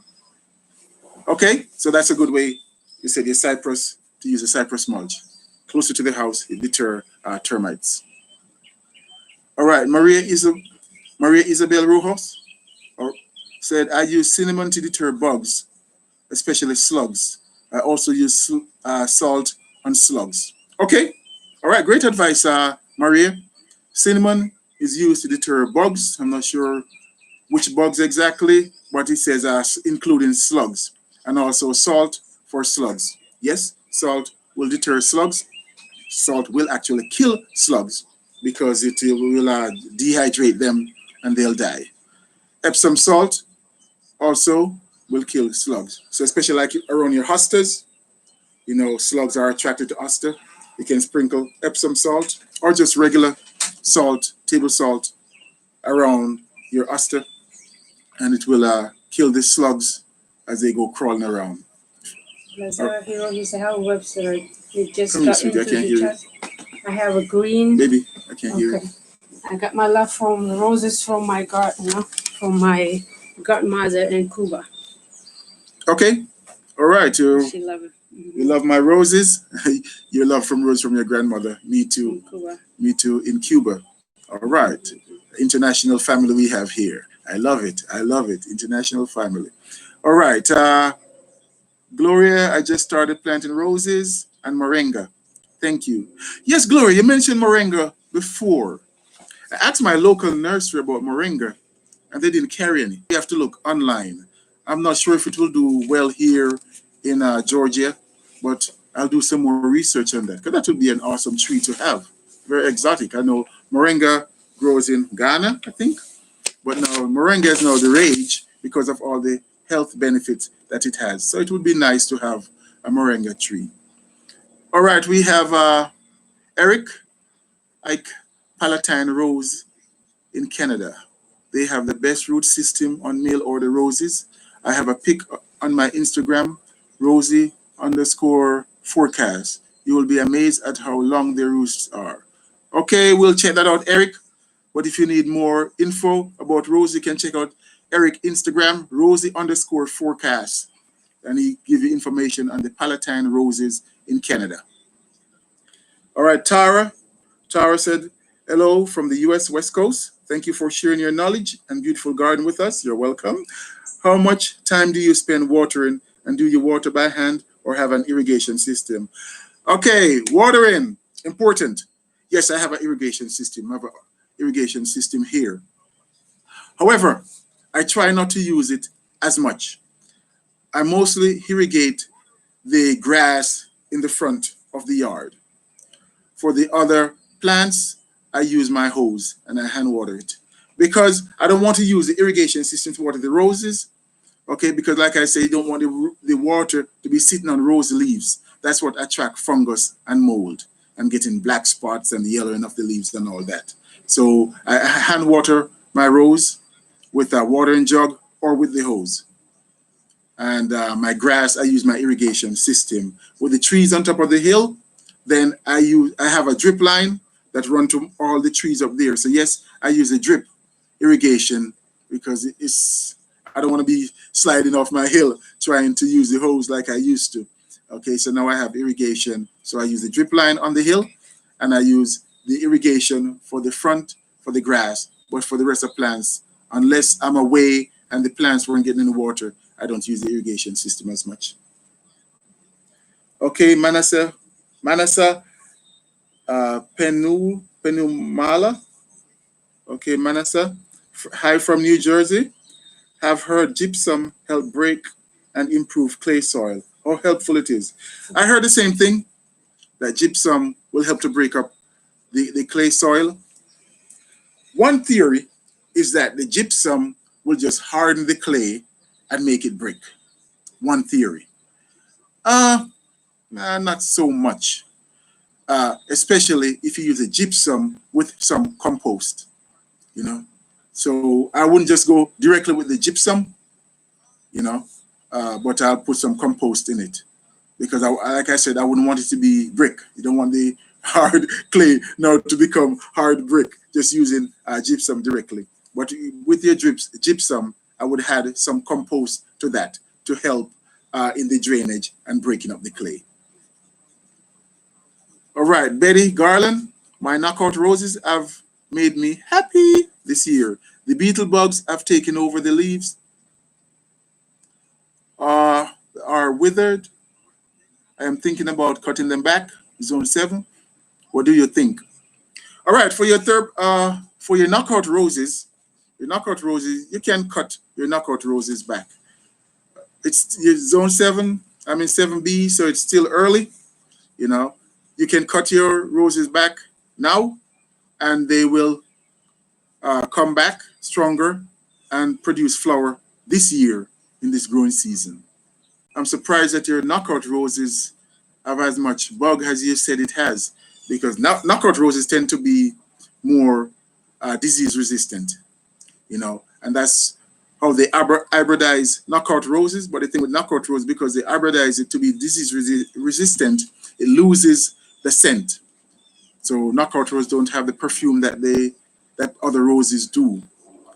Okay, so that's a good way. You said your cypress, to use a cypress mulch. Closer to the house, it deter termites. All right, Maria Isabel Rojas said, I use cinnamon to deter bugs, especially slugs. I also use salt on slugs. Okay, all right, great advice, Maria. Cinnamon is used to deter bugs. I'm not sure which bugs exactly, but it says including slugs, and also salt for slugs. Yes, salt will deter slugs. Salt will actually kill slugs because it will dehydrate them and they'll die. Epsom salt also will kill slugs. So especially like around your hostas, slugs are attracted to hosta. You can sprinkle Epsom salt or just regular salt, table salt, around your hosta, and it will kill the slugs as they go crawling around. Lazara Hero, he's a website. He just Come here, got sweetie, I into can't the hear you. chat. I have a green. Baby, I can't hear you. Okay. I got my love from roses from my garden, from my godmother in Cuba. Okay. All right, She love it. Mhm. you love my roses. You love from rose from your grandmother. Me too. From Cuba. Me too. In Cuba. All right, international family we have here. I love it. I love it. International family. All right, Gloria. I just started planting roses and moringa. Thank you. Yes, Gloria. You mentioned moringa before. I asked my local nursery about moringa, and they didn't carry any. You have to look online. I'm not sure if it will do well here in Georgia, but I'll do some more research on that because that would be an awesome tree to have. Very exotic. I know moringa grows in Ghana, I think, but now moringa is now the rage because of all the health benefits that it has. So it would be nice to have a moringa tree. All right, we have Eric Ike Palatine Rose in Canada. They have the best root system on mail order roses. I have a pic on my Instagram, Rosie underscore forecast. You will be amazed at how long their roots are. Okay, we'll check that out, Eric. But if you need more info about Rosie, you can check out Eric Instagram, Rosie underscore forecast. And he give you information on the Palatine roses in Canada. All right, Tara. Tara said, hello from the US West Coast. Thank you for sharing your knowledge and beautiful garden with us. You're welcome. How much time do you spend watering, and do you water by hand or have an irrigation system? Okay, watering, important. Yes, I have an irrigation system. I have an irrigation system here. However, I try not to use it as much. I mostly irrigate the grass in the front of the yard. For the other plants, I use my hose and I hand water it because I don't want to use the irrigation system to water the roses. Okay, because like I say, you don't want the water to be sitting on rose leaves. That's what attract fungus and mold and getting black spots and the yellowing of the leaves and all that. So I hand water my rose with a watering jug or with the hose. And my grass, I use my irrigation system. With the trees on top of the hill, then I have a drip line that run to all the trees up there. So yes, I use a drip irrigation because I don't want to be sliding off my hill trying to use the hose like I used to. Okay, so now I have irrigation. So I use the drip line on the hill and I use the irrigation for the front for the grass, but for the rest of plants, unless I'm away and the plants weren't getting any water, I don't use the irrigation system as much. Okay, Manasa Penumala. Okay, Manasa. Hi from New Jersey. Have heard gypsum help break and improve clay soil. How helpful it is. I heard the same thing, that gypsum will help to break up the clay soil. One theory is that the gypsum will just harden the clay and make it break. One theory. Not so much. Especially if you use a gypsum with some compost, you know. So I wouldn't just go directly with the gypsum, you know, but I'll put some compost in it because, like I said, I wouldn't want it to be brick. You don't want the hard clay now to become hard brick just using gypsum directly. But with your gypsum, I would add some compost to that to help in the drainage and breaking up the clay. All right, Betty Garland, my knockout roses have made me happy this year. The beetle bugs have taken over the leaves, are withered. I am thinking about cutting them back. Zone 7. What do you think? All right, for your knockout roses, you can cut your knockout roses back. It's your zone 7. I'm in 7B, so it's still early. You know, you can cut your roses back now, and they will come back stronger and produce flower this year in this growing season. I'm surprised that your knockout roses have as much bug as you said it has, because knockout roses tend to be more disease resistant, you know, and that's how they hybridize knockout roses. But the thing with knockout roses, because they hybridize it to be disease resistant, it loses the scent. So knockout roses don't have the perfume that other roses do.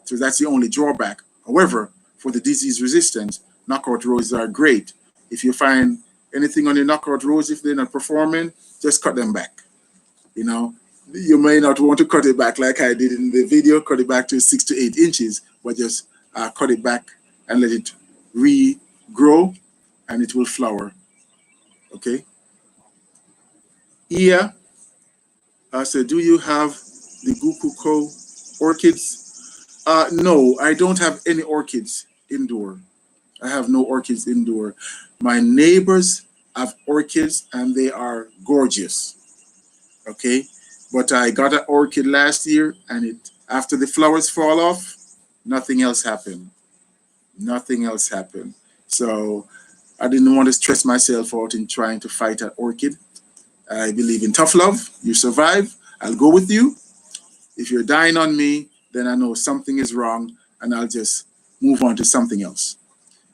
So that's the only drawback. However, for the disease resistance, knockout roses are great If you find anything on your knockout rows, if they're not performing, just cut them back. You know, you may not want to cut it back like I did in the video, cut it back to 6 to 8 inches, but just cut it back and let it regrow and it will flower. Okay. Yeah. So do you have the Gukuko orchids? No, I don't have any orchids indoor. I have no orchids indoor. My neighbors have orchids and they are gorgeous. Okay. But I got an orchid last year and it after the flowers fall off, nothing else happened. Nothing else happened. So I didn't want to stress myself out in trying to fight an orchid. I believe in tough love. You survive. I'll go with you. If you're dying on me, then I know something is wrong and I'll just move on to something else.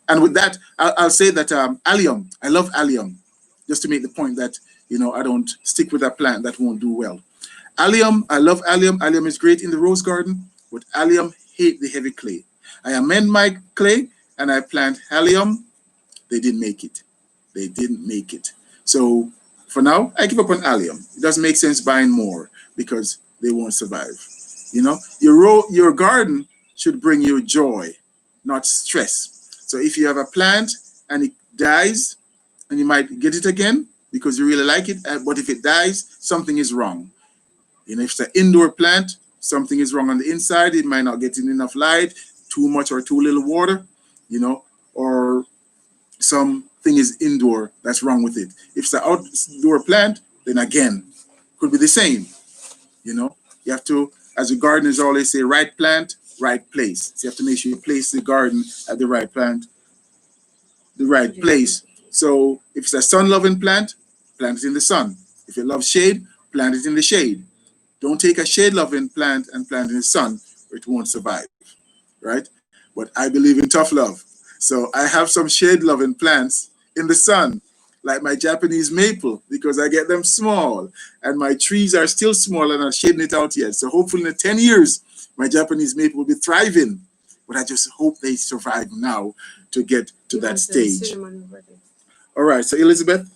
And with that, I'll say that allium, I love allium, just to make the point that, you know, I don't stick with a plant that won't do well. Allium, I love allium. Allium is great in the rose garden, but allium hate the heavy clay. I amend my clay and I plant allium. They didn't make it. They didn't make it. So for now, I give up on allium. It doesn't make sense buying more because they won't survive. You know, your garden should bring you joy, not stress. So if you have a plant and it dies, and you might get it again because you really like it, but if it dies, something is wrong. You know, if it's an indoor plant, something is wrong on the inside. It might not get enough light, too much or too little water, you know, or something is indoor that's wrong with it. If it's an outdoor plant, then again, could be the same. You know, you have to, as the gardeners always say, right plant, right place. So you have to make sure you place the garden at the right plant, the right place. So if it's a sun-loving plant, plant it in the sun. If it loves shade, plant it in the shade. Don't take a shade-loving plant and plant it in the sun, or it won't survive, right? But I believe in tough love. So I have some shade-loving plants in the sun, like my Japanese maple, because I get them small, and my trees are still small and I'm shading it out yet. So hopefully in 10 years, my Japanese maple will be thriving. But I just hope they survive now to get to that stage. All right, so Elizabeth,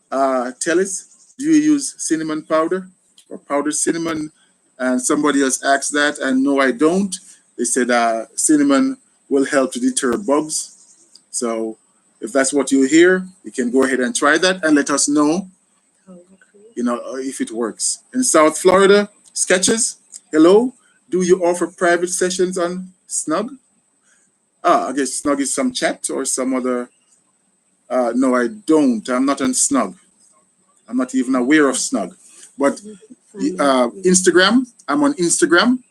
tell us, do you use cinnamon powder or powdered cinnamon? And somebody else asked that, and no, I don't. They said cinnamon will help to deter bugs. So if that's what you hear, you can go ahead and try that and let us know, you know, if it works. In South Florida, Sketches, hello. Do you offer private sessions on Snug? I guess Snug is some chat or some other. No, I don't. I'm not on Snug. I'm not even aware of Snug. But Instagram, I'm on Instagram,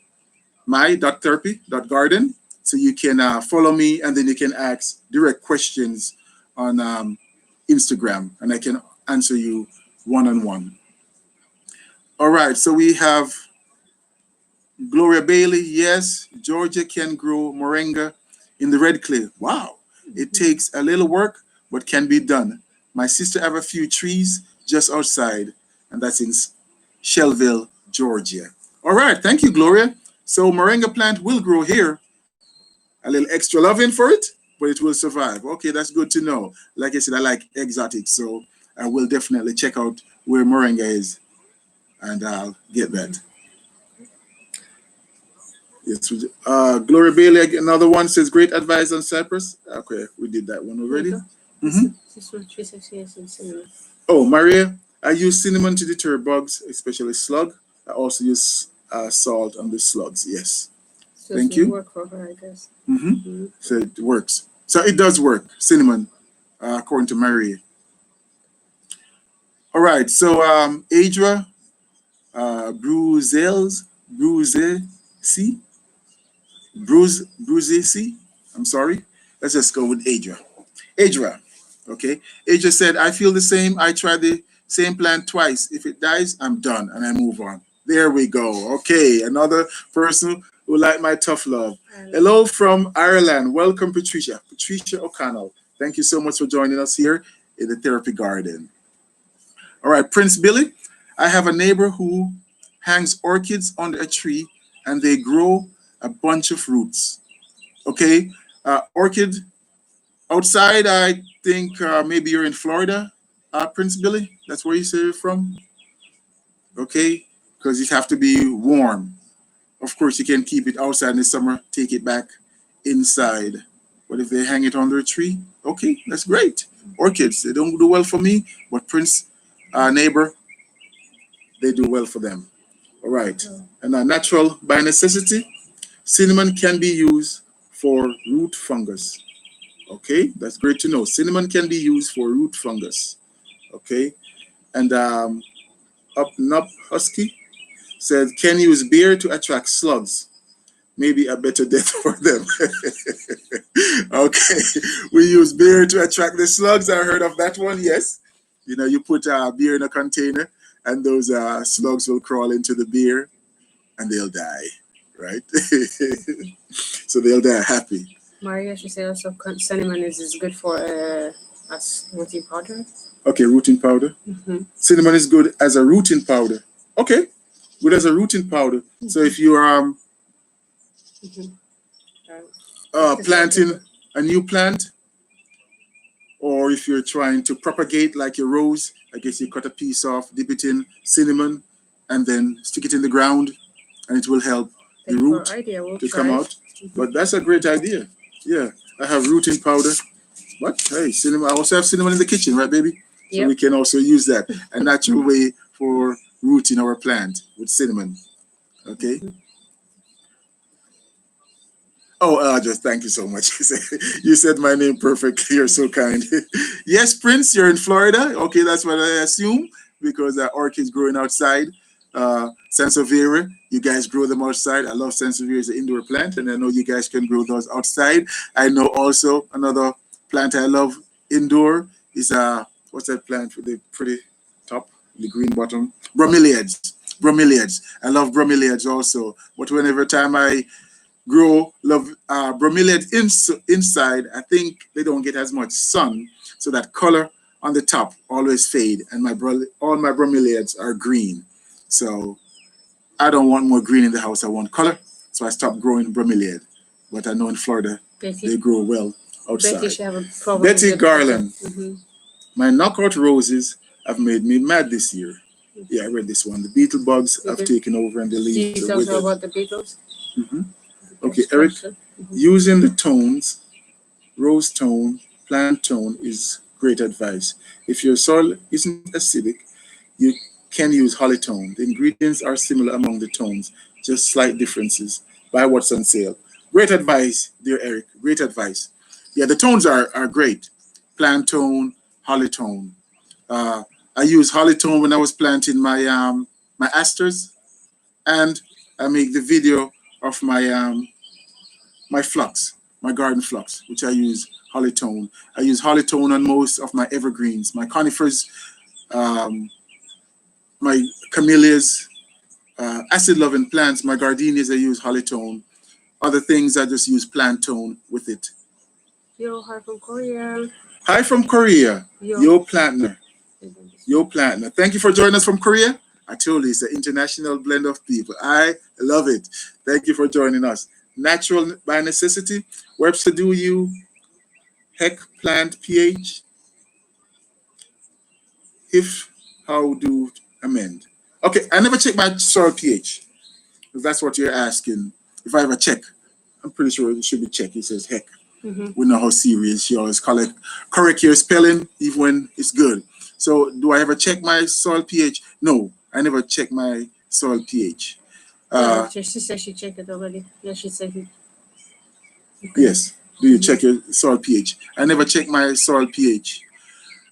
my.therapy.garden. So you can follow me and then you can ask direct questions on Instagram and I can answer you one-on-one. All right, so we have Gloria Bailey. Yes, Georgia can grow moringa in the red clay. Wow, it takes a little work, but can be done. My sister have a few trees just outside, and that's in Shelville, Georgia. All right, thank you, Gloria. So moringa plant will grow here. A little extra loving for it, but it will survive. Okay, that's good to know. Like I said, I like exotics, so I will definitely check out where moringa is, and I'll get that. Yes, Gloria Bailey, another one says great advice on cypress. Okay, we did that one already. Oh, Maria, I use cinnamon to deter bugs, especially slug. I also use salt on the slugs. Yes. So Thank you. Work for her, I guess. So it works. So it does work, cinnamon, according to Maria. All right. So Adra, Bruce, I'm sorry. Let's just go with Adra. Adra, okay. Adra said, I feel the same. I tried the same plant twice. If it dies, I'm done and I move on. There we go. Okay, another person who like my tough love. Hello from Ireland. Welcome, Patricia. Patricia O'Connell. Thank you so much for joining us here in the Therapy Garden. All right, Prince Billy. I have a neighbor who hangs orchids under a tree and they grow a bunch of roots. Okay, orchid outside, I think maybe you're in Florida, Prince Billy. That's where you say you're from. Okay, because it have to be warm. Of course, you can keep it outside in the summer, take it back inside. But if they hang it under a tree, okay, that's great. Orchids, they don't do well for me, but Prince, neighbor, they do well for them. All right. And natural by necessity, cinnamon can be used for root fungus. Okay, that's great to know. Cinnamon can be used for root fungus. Okay, and Up Nup Husky said, can use beer to attract slugs. Maybe a better death for them. Okay, we use beer to attract the slugs. I heard of that one. Yes, you know, you put beer in a container, and those slugs will crawl into the beer, and they'll die. Right? So they'll die happy. Maria, she said also cinnamon is good for us rooting powder. Okay, rooting powder. Mm-hmm. Cinnamon is good as a rooting powder. Okay, good as a rooting powder. Mm-hmm. So if you are planting a new plant, or if you're trying to propagate like your rose, I guess you cut a piece off, dip it in cinnamon, and then stick it in the ground, and it will help the root to come out. Mm-hmm. But that's a great idea. Yeah, I have rooting powder. But hey, cinnamon. I also have cinnamon in the kitchen, right, baby? So we can also use that, a natural way for rooting our plant with cinnamon. Okay. Oh, just thank you so much. You said my name perfectly. You're so kind. Yes, Prince, you're in Florida. Okay, that's what I assume, because orchids growing outside. Sansevieria, you guys grow them outside. I love Sansevieria as an indoor plant, and I know you guys can grow those outside. I know also another plant I love indoor is what's that plant with the pretty top, the green bottom? Bromeliads. Bromeliads. I love bromeliads also. But whenever time I love bromeliads inside, I think they don't get as much sun, so that color on the top always fade, and all my bromeliads are green. So I don't want more green in the house. I want color, so I stopped growing bromeliad. But I know in Florida they grow well outside. Betty, have a problem Betty Garland. Mm-hmm. My knockout roses have made me mad this year. Yeah, I read this one. The beetle bugs have taken over and the leaves. Do you tell about the beetles? Mm-hmm. Okay, Eric, using the tones, rose tone, plant tone is great advice. If your soil isn't acidic, you can use holly tone. The ingredients are similar among the tones, just slight differences. Buy what's on sale. Great advice, dear Eric. Great advice. Yeah, the tones are great. Plant tone, holly tone. I used holly tone when I was planting my asters, and I make the video of my phlox, my garden phlox, which I use holly tone. I use holly tone on most of my evergreens, my conifers, my camellias, acid-loving plants, my gardenias. I use holly tone. Other things I just use plant tone with it. Yo, hi from Korea. Hi from Korea. Yo Plantner. Yo Plantner. Thank you for joining us from Korea. I told you it's an international blend of people. I love it. Thank you for joining us. Natural by necessity. Webster, do you heck plant pH? If, how do amend? Okay, I never check my soil pH. If that's what you're asking. If I ever check, I'm pretty sure it should be checked. It says heck. Mm-hmm. We know how serious you always correct your spelling even when it's good. So do I ever check my soil pH? No, I never check my soil pH. She said she checked it already. Yeah, she said it. Okay. Yes. Do you check your soil pH? I never check my soil pH.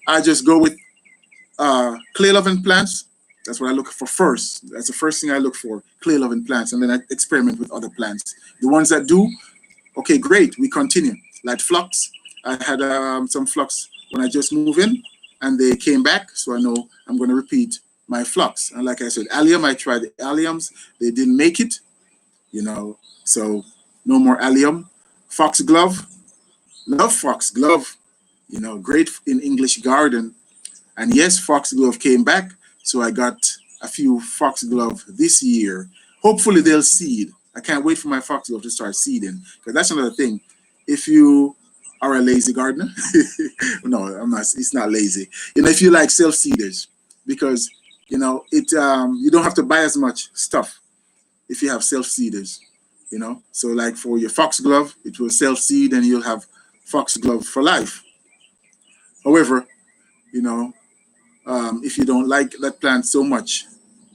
I just go with clay-loving plants. That's what I look for first. That's the first thing I look for, clay-loving plants, and then I experiment with other plants. The ones that do, okay, great, we continue. Like phlox, I had some phlox when I just moved in, and they came back, so I know I'm going to repeat my phlox. And like I said, allium, I tried the alliums. They didn't make it, so no more allium. Foxglove, love foxglove, great in English garden. And yes, foxglove came back, so I got a few foxglove this year. Hopefully they'll seed. I can't wait for my foxglove to start seeding, because that's another thing. If you or a lazy gardener. No, I'm not. It's not lazy. If you like self seeders, because it you don't have to buy as much stuff if you have self seeders. So like for your foxglove, it will self seed, and you'll have foxglove for life. However, you know, if you don't like that plant so much,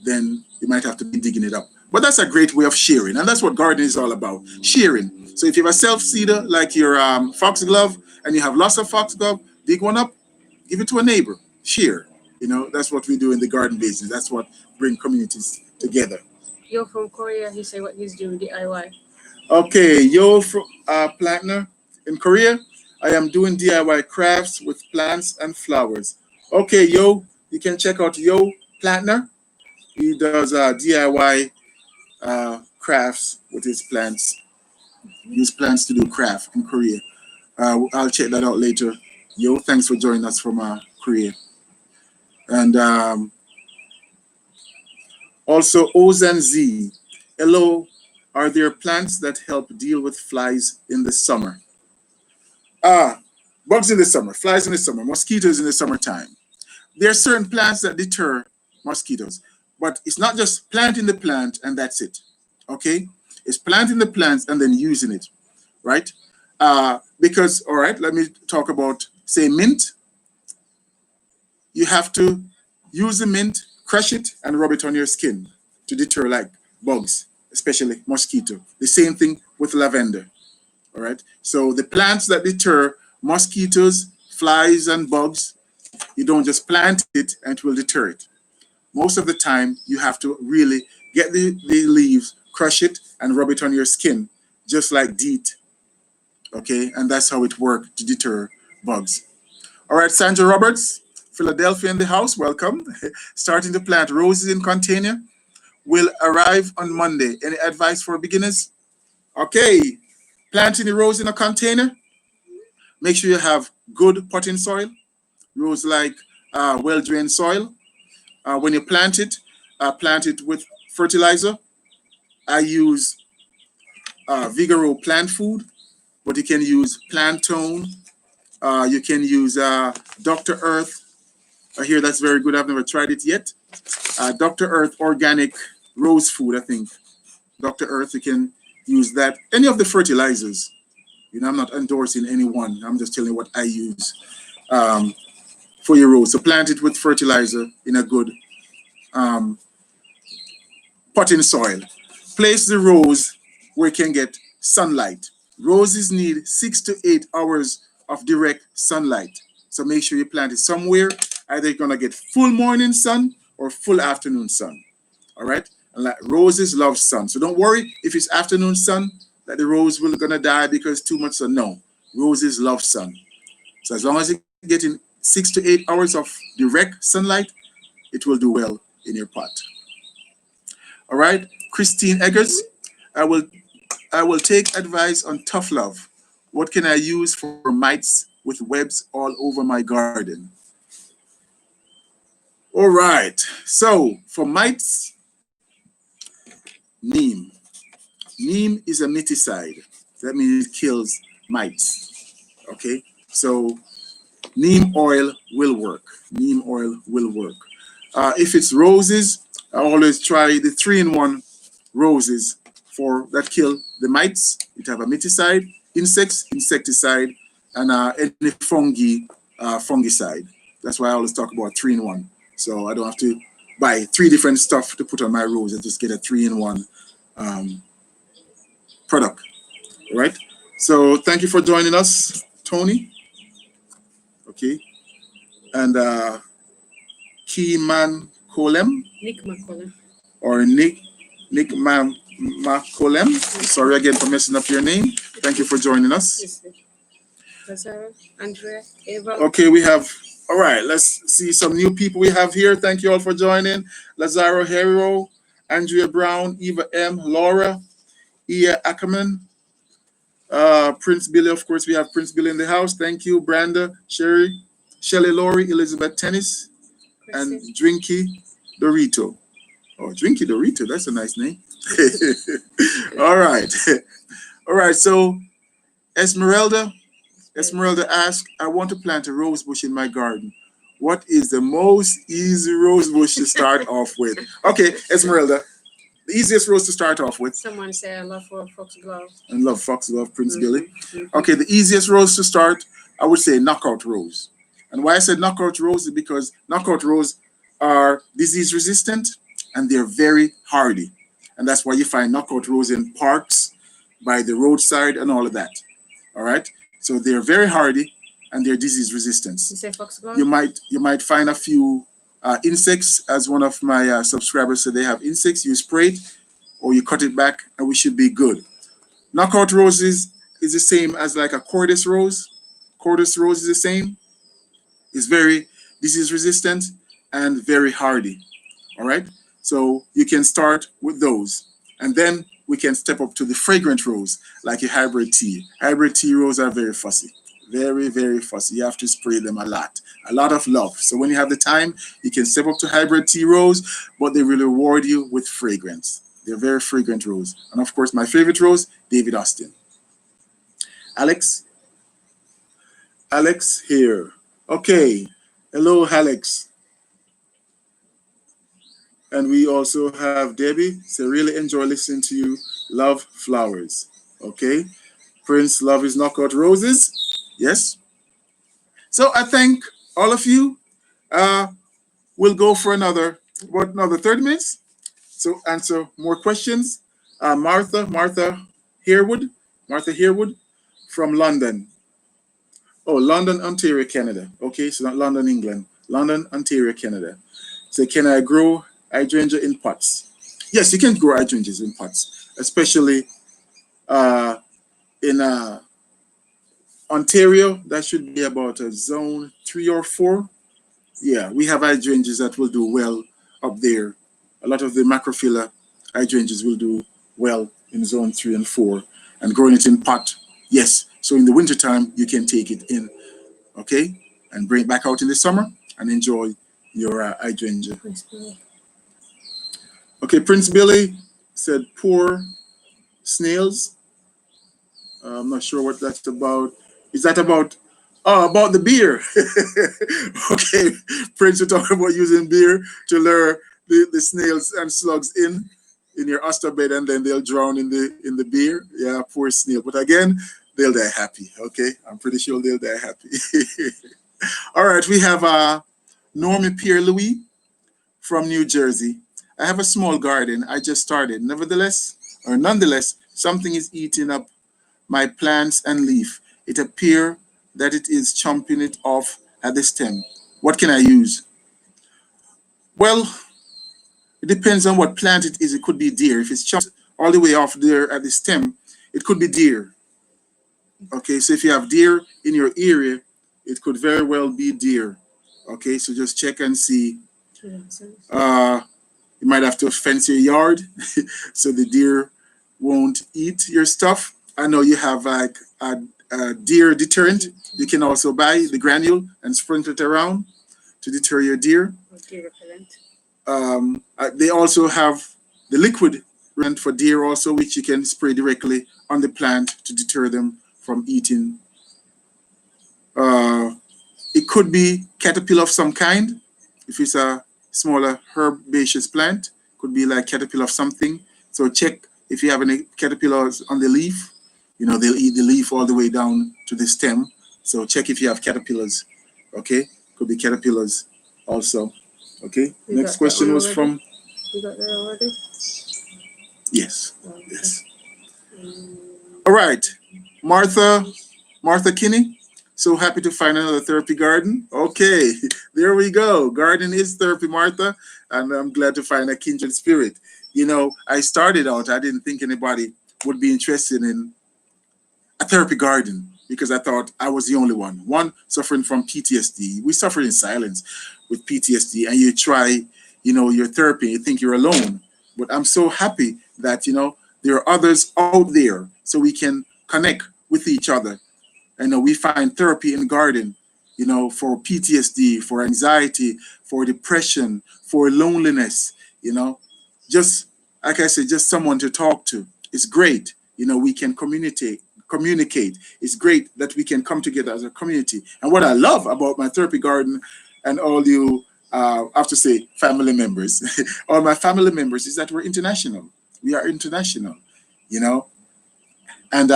then you might have to be digging it up. But that's a great way of sharing, and that's what gardening is all about, sharing. So if you have a self-seeder like your foxglove, and you have lots of foxglove, dig one up, give it to a neighbor, share. That's what we do in the garden business. That's what bring communities together. Yo from Korea, he say what he's doing DIY. Okay, yo, Plantner in Korea, I am doing DIY crafts with plants and flowers. Okay, yo, you can check out Yo Plantner. He does DIY crafts with his plants. He uses plants to do craft in Korea. I'll check that out later. Yo, thanks for joining us from Korea. And also, Ozan Z. Hello, are there plants that help deal with flies in the summer? Bugs in the summer, flies in the summer, mosquitoes in the summertime. There are certain plants that deter mosquitoes, but it's not just planting the plant and that's it. Okay, it's planting the plants and then using it, right? Because, all right, let me talk about, say, mint. You have to use the mint, crush it, and rub it on your skin to deter like bugs, especially mosquito. The same thing with lavender. All right. So the plants that deter mosquitoes, flies, and bugs, you don't just plant it and it will deter it. Most of the time, you have to really get the leaves, crush it, and rub it on your skin, just like DEET. Okay. And that's how it works to deter bugs. All right, Sandra Roberts, Philadelphia in the house, welcome. Starting to plant roses in container. Will arrive on Monday. Any advice for beginners? Okay, planting the rose in a container. Make sure you have good potting soil. Rose like well-drained soil. When you plant it with fertilizer. I use Vigoro plant food, but you can use Plant Tone. You can use Dr. Earth. I hear that's very good. I've never tried it yet. Dr. Earth organic rose food, I think. Dr. Earth, you can use that. Any of the fertilizers. I'm not endorsing any one. I'm just telling you what I use for your rose. So plant it with fertilizer in a good potting soil. Place the rose where it can get sunlight. Roses need 6 to 8 hours of direct sunlight. So make sure you plant it somewhere. Either you're going to get full morning sun or full afternoon sun. All right? And like roses love sun. So don't worry if it's afternoon sun that the rose will gonna die because too much sun. No. Roses love sun. So as long as you're getting 6 to 8 hours of direct sunlight, it will do well in your pot. All right, Christine Eggers, I will take advice on tough love. What can I use for mites with webs all over my garden? All right, so for mites, neem. Neem is a miticide. That means it kills mites. Okay, so neem oil will work. Neem oil will work. If it's roses, I always try the 3-in-1 roses for that kill the mites. It have a miticide, insects, insecticide, and any fungi, fungicide. That's why I always talk about 3-in-1. So I don't have to buy 3 different stuff to put on my rose. I just get a 3-in-1 product. All right. So thank you for joining us, Tony. Okay. And Keyman Kolem. Nick McCollum. Or Nick Makolem. Sorry again for messing up your name. Thank you for joining us. Lazaro, Andrea, Eva. Okay, we have, all right, let's see some new people we have here. Thank you all for joining. Lazaro Hero, Andrea Brown, Eva M, Laura, Ia Ackerman, Prince Billy, of course, we have Prince Billy in the house. Thank you, Branda, Sherry, Shelly Laurie, Elizabeth Tennis, and Drinky Dorito. Oh, Drinky Dorito, that's a nice name. All right. All right, so Esmeralda, Esmeralda asked, I want to plant a rose bush in my garden. What is the most easy rose bush to start off with? Okay, Esmeralda, the easiest rose to start off with. Someone say I love for foxglove. And love foxglove, Prince Billy. Okay, the easiest rose to start, I would say knockout rose. And why I said knockout rose is because knockout rose are disease resistant and they're very hardy. And that's why you find knockout rose in parks, by the roadside, and all of that. All right. So they're very hardy and they're disease resistant. You say foxglove? You might find a few insects, as one of my subscribers said they have insects. You spray it or you cut it back, and we should be good. Knockout roses is the same as like a cordis rose. Cordis rose is the same. It's very disease resistant and very hardy. All right. So you can start with those, and then we can step up to the fragrant rose, like a hybrid tea. Hybrid tea rose are very fussy, very, very fussy. You have to spray them a lot of love. So when you have the time, you can step up to hybrid tea rose, but they will reward you with fragrance. They're very fragrant rose. And of course, my favorite rose, David Austin. Alex? Alex here. Okay. Hello, Alex. And we also have Debbie. So really enjoy listening to you. Love flowers. Okay. Prince, love is knockout roses. Yes. So I thank all of you. We'll go for another 30 minutes. So answer more questions. Martha Herwood from London. Oh, London, Ontario, Canada. Okay, so not London, England. London, Ontario, Canada. So can I grow hydrangea in pots? Yes, you can grow hydrangeas in pots, especially in Ontario. That should be about a zone 3 or 4. Yeah, we have hydrangeas that will do well up there. A lot of the macrophylla hydrangeas will do well in zone 3 and 4. And growing it in pot, yes. So in the wintertime, you can take it in, okay, and bring it back out in the summer and enjoy your hydrangea. Okay, Prince Billy said poor snails. I'm not sure what that's about. Is that about? Oh, about the beer. Okay, Prince, you're talking about using beer to lure the snails and slugs in your oyster bed, and then they'll drown in the beer. Yeah, poor snail. But again, they'll die happy. Okay, I'm pretty sure they'll die happy. All right, we have Normie Pierre Louis from New Jersey. I have a small garden. I just started. Nonetheless, something is eating up my plants and leaf. It appears that it is chomping it off at the stem. What can I use? Well, it depends on what plant it is. It could be deer. If it's chopped all the way off there at the stem, it could be deer. Okay, so if you have deer in your area, it could very well be deer. Okay, so just check and see. You might have to fence your yard so the deer won't eat your stuff. I know you have like a deer deterrent. You can also buy the granule and sprinkle it around to deter your deer. Deer repellent. They also have the liquid repellent for deer also, which you can spray directly on the plant to deter them from eating. It could be caterpillar of some kind. If it's a smaller herbaceous plant, could be like caterpillar of something. So check if you have any caterpillars on the leaf. You know, they'll eat the leaf all the way down to the stem. So check if you have caterpillars. Okay, could be caterpillars also. Okay, next question was from. You got that already? Yes. Okay. Yes. All right, Martha Kinney. So happy to find another therapy garden. Okay, there we go. Garden is therapy, Martha, and I'm glad to find a kindred spirit. You know, I started out, I didn't think anybody would be interested in a therapy garden because I thought I was the only one suffering from PTSD. We suffer in silence with PTSD, and you try, your therapy, you think you're alone. But I'm so happy that, there are others out there so we can connect with each other. And we find therapy in garden, for PTSD, for anxiety, for depression, for loneliness, just like I said, just someone to talk to. It's great. We can communicate. It's great that we can come together as a community. And what I love about my therapy garden and all you, I have to say, family members, all my family members, is that we're international. We are international, you know. And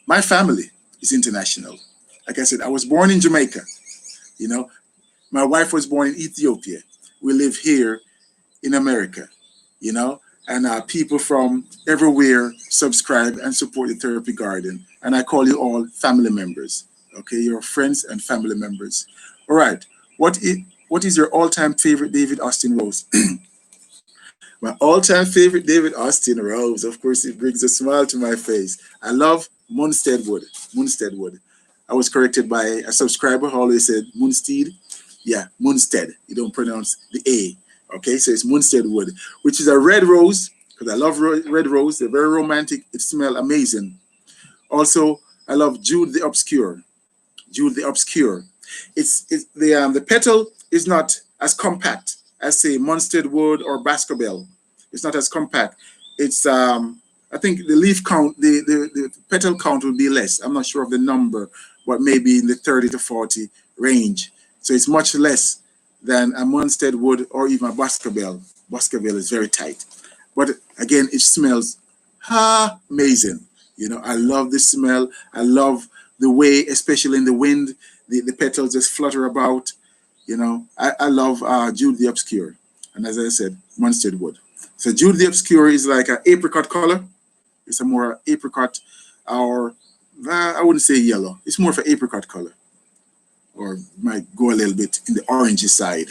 my family is international. Like I said, I was born in Jamaica, you know. My wife was born in Ethiopia. We live here in America, you know, and people from everywhere subscribe and support the Therapy Garden. And I call you all family members, okay? You're friends and family members. All right, what is your all-time favorite David Austin rose? My all-time favorite David Austin rose, of course, it brings a smile to my face. I love Munstead Wood, Munstead Wood. I was corrected by a subscriber who always said Munstead. Yeah, Munstead. You don't pronounce the A. Okay, so it's Munstead Wood, which is a red rose, because I love red rose. They're very romantic. It smells amazing. Also, I love Jude the Obscure. Jude the Obscure. It's the petal is not as compact as, say, Munstead Wood or Baskerville. It's not as compact. It's I think the leaf count, the petal count will be less. I'm not sure of the number, but maybe in the 30 to 40 range. So it's much less than a Munstead Wood or even a Baskerville. Baskerville is very tight. But again, it smells amazing. You know, I love the smell. I love the way, especially in the wind, the petals just flutter about. You know, I love Jude the Obscure. And as I said, Munstead Wood. So Jude the Obscure is like an apricot color. It's a more apricot, or I wouldn't say yellow. It's more of an apricot color, or might go a little bit in the orangey side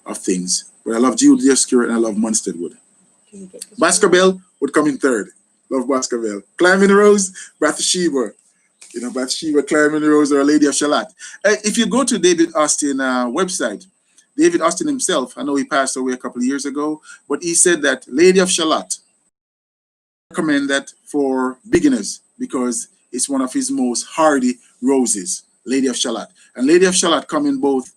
of things. But I love Jude the Obscure and I love Munstead Wood. Baskerville would come in third. Love Baskerville. Climbing Rose, Bathsheba. You know, Bathsheba, Climbing Rose, or Lady of Shalott. If you go to David Austin website, David Austin himself, I know he passed away a couple of years ago, but he said that Lady of Shalott, recommend that for beginners because it's one of his most hardy roses, Lady of Shalott. And Lady of Shalott come in both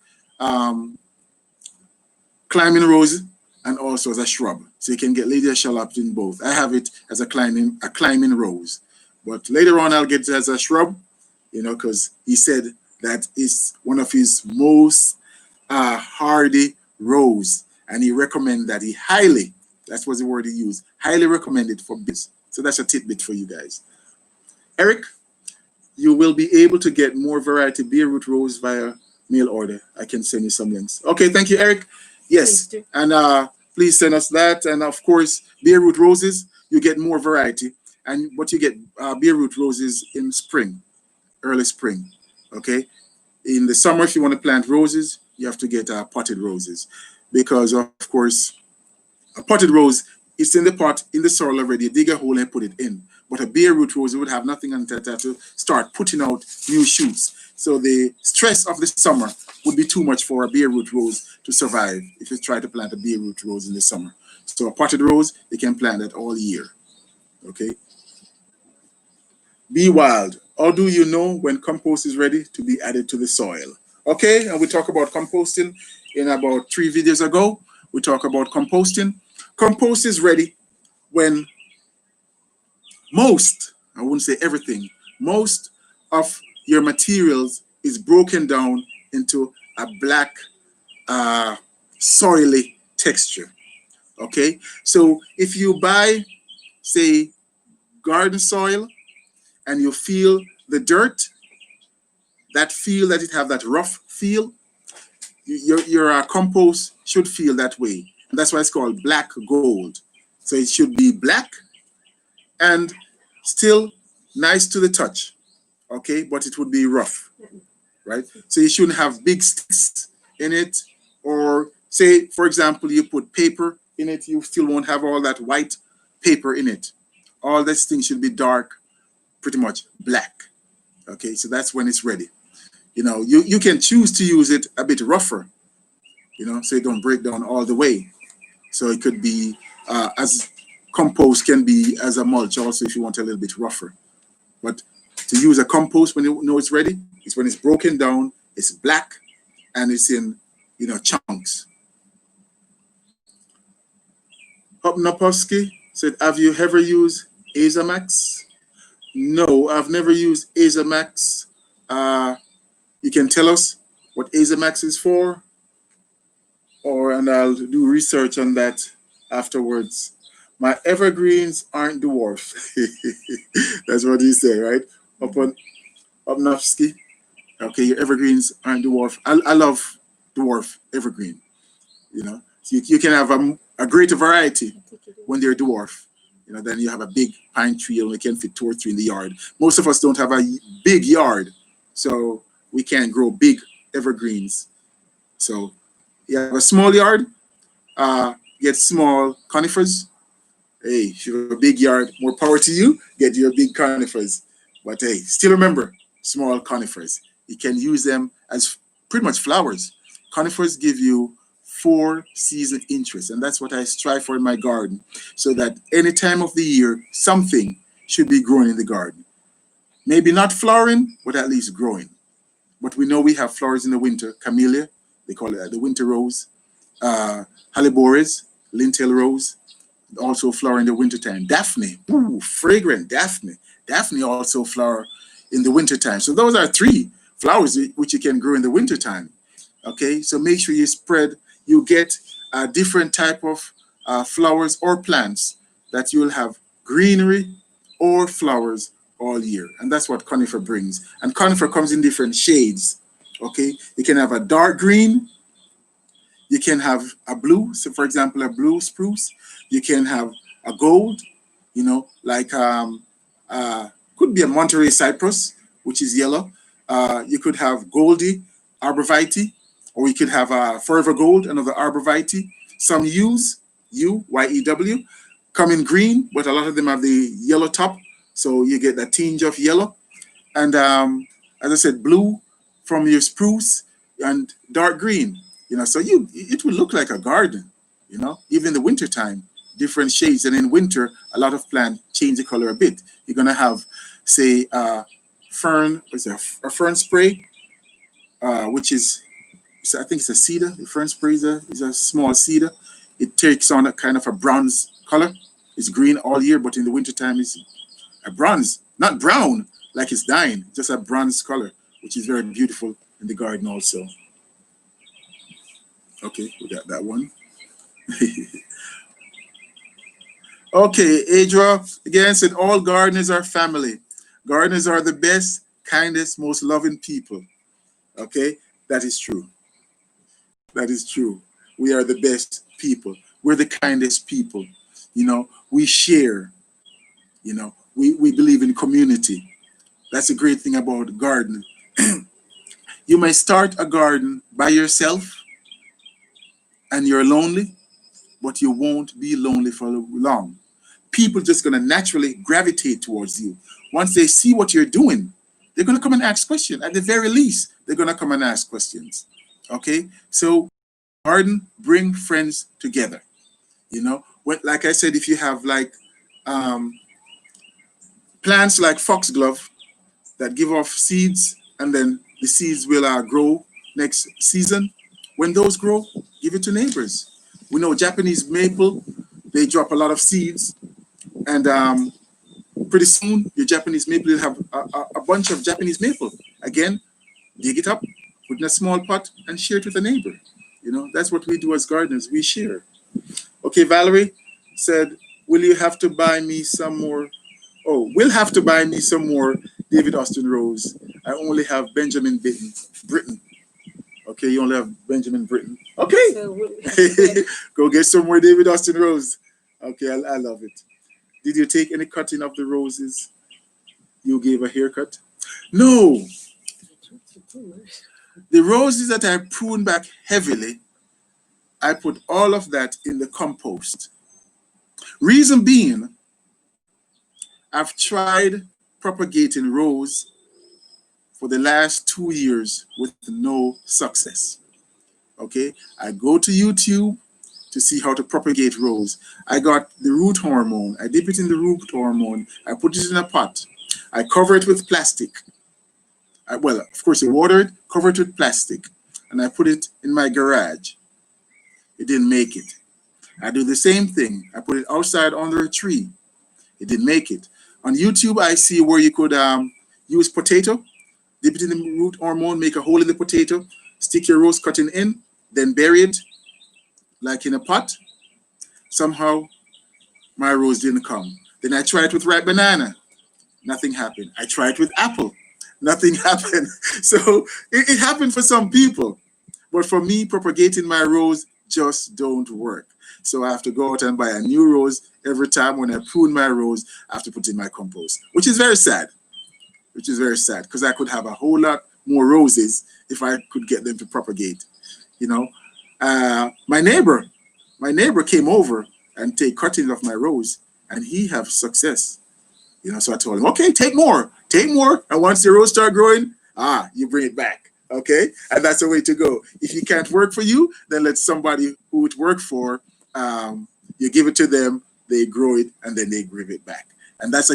climbing rose and also as a shrub. So you can get Lady of Shalott in both. I have it as a climbing rose. But later on I'll get it as a shrub, you know, because he said that it's one of his most hardy rose. And he recommend that he highly, that was the word he used, highly recommended for biz. So that's a tidbit for you guys. Eric, you will be able to get more variety beer root rose via mail order. I can send you some links. Okay, thank you, Eric. Yes, and please send us that. And of course, beer root roses, you get more variety. But you get beer root roses in spring, early spring. Okay, in the summer, if you want to plant roses, you have to get potted roses, because of course, a potted rose is in the pot, in the soil already. You dig a hole and put it in. But a bare root rose would have nothing until that to start putting out new shoots. So the stress of the summer would be too much for a bare root rose to survive if you try to plant a bare root rose in the summer. So a potted rose, you can plant that all year. Okay. Be wild. How do you know when compost is ready to be added to the soil? Okay, and we talked about composting in about 3 videos ago. We talk about composting. Compost is ready when most, I wouldn't say everything, most of your materials is broken down into a black soily texture. Okay, so if you buy, say, garden soil and you feel the dirt, that feel that it have that rough feel, your compost should feel that way. And that's why it's called black gold. So it should be black and still nice to the touch, okay? But it would be rough, right? So you shouldn't have big sticks in it, or say, for example, you put paper in it, you still won't have all that white paper in it. All these things should be dark, pretty much black, okay? So that's when it's ready. You know, you can choose to use it a bit rougher, you know, so it don't break down all the way. So it could be as compost can be as a mulch also if you want a little bit rougher. But to use a compost when you know it's ready, it's when it's broken down, it's black, and it's in, you know, chunks. Hopnopowski said, have you ever used Azamax? No, I've never used Azamax. You can tell us what Azamax is for, and I'll do research on that afterwards. My evergreens aren't dwarf. That's what you say, right? Up on Obnowski. Okay, your evergreens aren't dwarf. I love dwarf evergreen. So you can have a greater variety when they're dwarf. Then you have a big pine tree and only can fit 2 or 3 in the yard. Most of us don't have a big yard, so we can't grow big evergreens. So you have a small yard, get small conifers. Hey, if you have a big yard, more power to you, get your big conifers. But hey, still remember, small conifers. You can use them as pretty much flowers. Conifers give you 4-season interest, and that's what I strive for in my garden, so that any time of the year, something should be growing in the garden. Maybe not flowering, but at least growing. But we know we have flowers in the winter. Camellia, they call it the winter rose. Hellebores, lintel rose, also flower in the wintertime. Daphne, ooh, fragrant Daphne. Daphne also flower in the wintertime. So those are 3 flowers which you can grow in the wintertime. Okay, so make sure you get a different type of flowers or plants that you'll have greenery or flowers all year. And that's what conifer brings. And conifer comes in different shades. Okay, you can have a dark green, you can have a blue, so for example, a blue spruce. You can have a gold, like could be a Monterey cypress, which is yellow. You could have Goldie arborvitae, or you could have Forever Gold, another arborvitae. Some yews, U-Y-E-W, come in green, but a lot of them have the yellow top, so you get that tinge of yellow. And as I said, blue from your spruce and dark green. So it will look like a garden. Even in the wintertime, different shades. And in winter, a lot of plants change the color a bit. You're gonna have, say, fern, a fern spray, which is, I think it's a cedar. The fern spray is a small cedar. It takes on a kind of a bronze color. It's green all year, but in the wintertime, it's a bronze, not brown like it's dying, just a bronze color, which is very beautiful in the garden also. Okay, we got that one. Okay, Adra again said all gardeners are family. Gardeners are the best, kindest, most loving people. Okay, that is true. That is true. We are the best people. We're the kindest people. We share. We believe in community. That's a great thing about gardening. You may start a garden by yourself and you're lonely, but you won't be lonely for long. People just gonna naturally gravitate towards you. Once they see what you're doing, they're gonna come and ask questions. At the very least, they're gonna come and ask questions. Okay, so garden, bring friends together. Like I said, if you have like plants like foxglove that give off seeds, and then the seeds will grow next season. When those grow, give it to neighbors. We know Japanese maple, they drop a lot of seeds, and pretty soon your Japanese maple will have a bunch of Japanese maple. Again, dig it up, put in a small pot, and share it with a neighbor. That's what we do as gardeners, we share. Okay, Valerie said, will you have to buy me some more? Oh, we'll have to buy me some more David Austin Rose. I only have Benjamin Britten. Okay, you only have Benjamin Britten. Okay. So go get some more David Austin Rose. Okay, I love it. Did you take any cutting of the roses? You gave a haircut? No. The roses that I pruned back heavily, I put all of that in the compost. Reason being, I've tried propagating rose for the last 2 years with no success. Okay, I go to YouTube to see how to propagate rose. I got the root hormone. I dip it in the root hormone. I put it in a pot. I cover it with plastic. Well, of course, you water it, cover it with plastic, and I put it in my garage. It didn't make it. I do the same thing. I put it outside under a tree. It didn't make it. On YouTube, I see where you could use potato, dip it in the root hormone, make a hole in the potato, stick your rose cutting in, then bury it like in a pot. Somehow, my rose didn't come. Then I tried with ripe banana. Nothing happened. I tried with apple. Nothing happened. So it happened for some people. But for me, propagating my rose just don't work. So I have to go out and buy a new rose every time. When I prune my rose, I have to put in my compost, which is very sad. Which is very sad because I could have a whole lot more roses if I could get them to propagate. You know, my neighbor came over and take cuttings of my rose, and he have success. You know, so I told him, okay, take more, and once the rose start growing, you bring it back. Okay, and that's the way to go. If it can't work for you, then let somebody who it worked for, you give it to them, they grow it, and then they give it back. And that's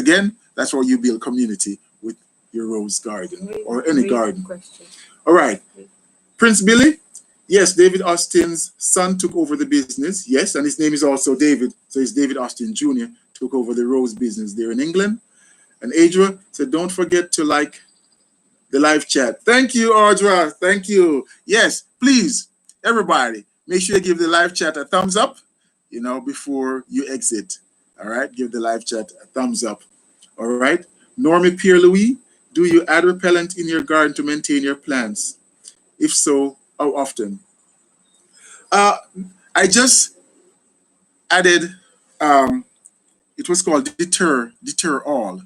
how you build community with your rose garden or any garden. Question. All right, Prince Billy. Yes, David Austin's son took over the business. Yes, and his name is also David. So it's David Austin Jr. took over the rose business there in England. And Adra said, don't forget to like the live chat. Thank you, Audra. Thank you. Yes, please, everybody, make sure you give the live chat a thumbs up, before you exit. All right, give the live chat a thumbs up. All right. Normie Pierre-Louis, do you add repellent in your garden to maintain your plants? If so, how often? I just added, it was called Deter All,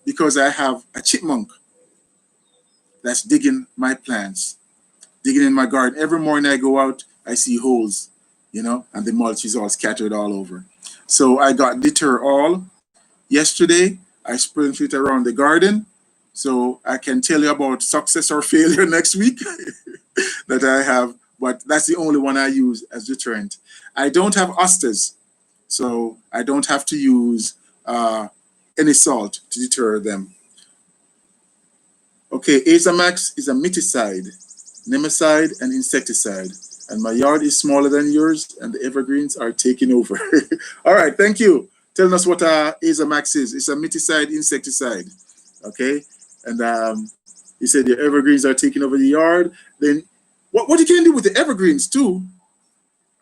because I have a chipmunk that's digging my plants, digging in my garden. Every morning I go out, I see holes, and the mulch is all scattered all over. So I got Deter All. Yesterday, I sprinkled it around the garden. So I can tell you about success or failure next week that I have, but that's the only one I use as deterrent. I don't have osters, so I don't have to use any salt to deter them. Okay, Azamax is a miticide, nemicide, and insecticide. And my yard is smaller than yours, and the evergreens are taking over. All right, thank you. Telling us what Azamax is. It's a miticide, insecticide. Okay, and you said your evergreens are taking over the yard. Then what you can do with the evergreens too,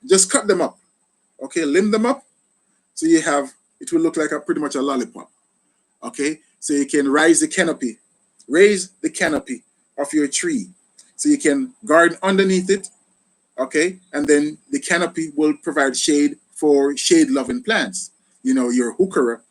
just cut them up. Okay, limb them up. So it will look like pretty much a lollipop. Okay, so you can raise the canopy of your tree. So you can garden underneath it. Okay, and then the canopy will provide shade for shade-loving plants. Your heuchera,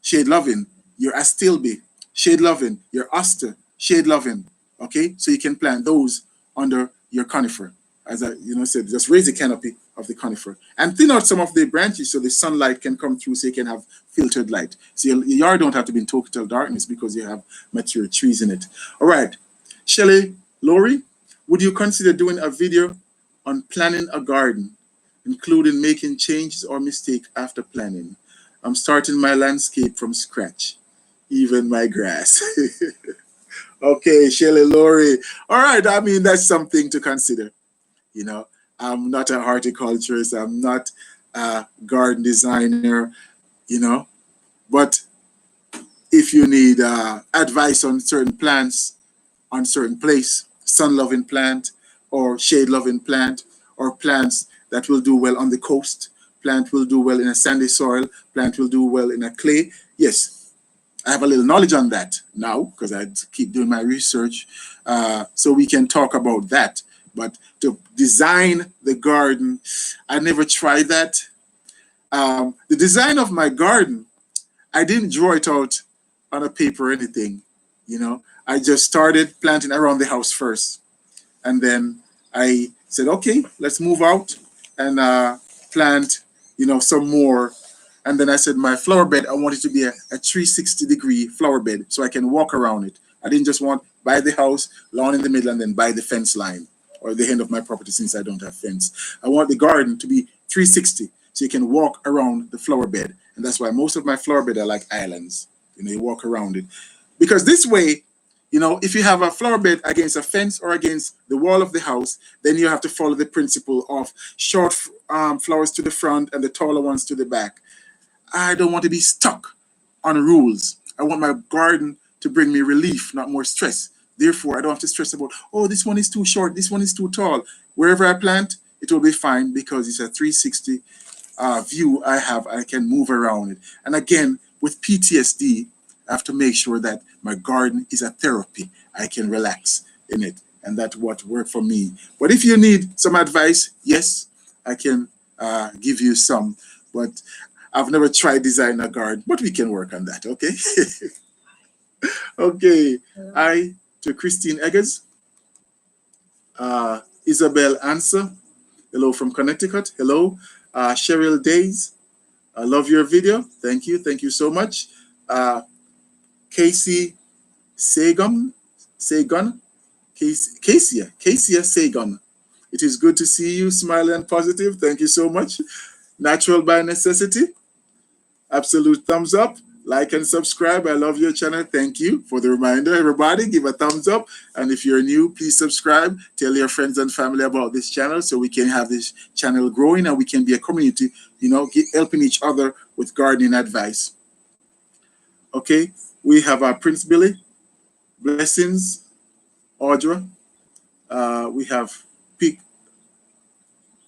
shade-loving, your astilbe, shade-loving, your aster, shade-loving. Okay, so you can plant those under your conifer. As I said, just raise the canopy of the conifer and thin out some of the branches so the sunlight can come through, so you can have filtered light. So your yard don't have to be in total darkness because you have mature trees in it. All right, Shelley Laurie, would you consider doing a video on planning a garden, including making changes or mistakes after planning? I'm starting my landscape from scratch, even my grass. Okay, Shelley Laurie. All right, I mean, that's something to consider. I'm not a horticulturist, I'm not a garden designer, but if you need advice on certain plants, on certain place, sun-loving plant or shade-loving plant, or plants that will do well on the coast, plant will do well in a sandy soil, plant will do well in a clay, yes, I have a little knowledge on that now because I keep doing my research, so we can talk about that. But to design the garden, I never tried that. The design of my garden, I didn't draw it out on a paper or anything. I just started planting around the house first. And then I said, okay, let's move out and plant, some more. And then I said, my flower bed, I want it to be a 360-degree flower bed so I can walk around it. I didn't just want by the house, lawn in the middle, and then by the fence line or the end of my property since I don't have fence. I want the garden to be 360 so you can walk around the flower bed. And that's why most of my flower bed are like islands. You walk around it. Because this way, if you have a flower bed against a fence or against the wall of the house, then you have to follow the principle of short flowers to the front and the taller ones to the back. I don't want to be stuck on rules. I want my garden to bring me relief, not more stress. Therefore, I don't have to stress about, oh, this one is too short, this one is too tall. Wherever I plant, it will be fine because it's a 360 view I have. I can move around it. And again, with PTSD, I have to make sure that my garden is a therapy. I can relax in it. And that's what worked for me. But if you need some advice, yes, I can give you some. But I've never tried designing a garden, but we can work on that, okay? Okay. Hi to Christine Eggers. Isabel Answer. Hello from Connecticut. Hello. Cheryl Days. I love your video. Thank you. Thank you so much. Casey Sagan. Casey Sagan. It is good to see you smiling and positive. Thank you so much. Natural by necessity. Absolute thumbs up. Like and subscribe. I love your channel. Thank you for the reminder. Everybody, give a thumbs up. And if you're new, please subscribe. Tell your friends and family about this channel so we can have this channel growing and we can be a community, helping each other with gardening advice. Okay, we have our Prince Billy. Blessings, Audra. We have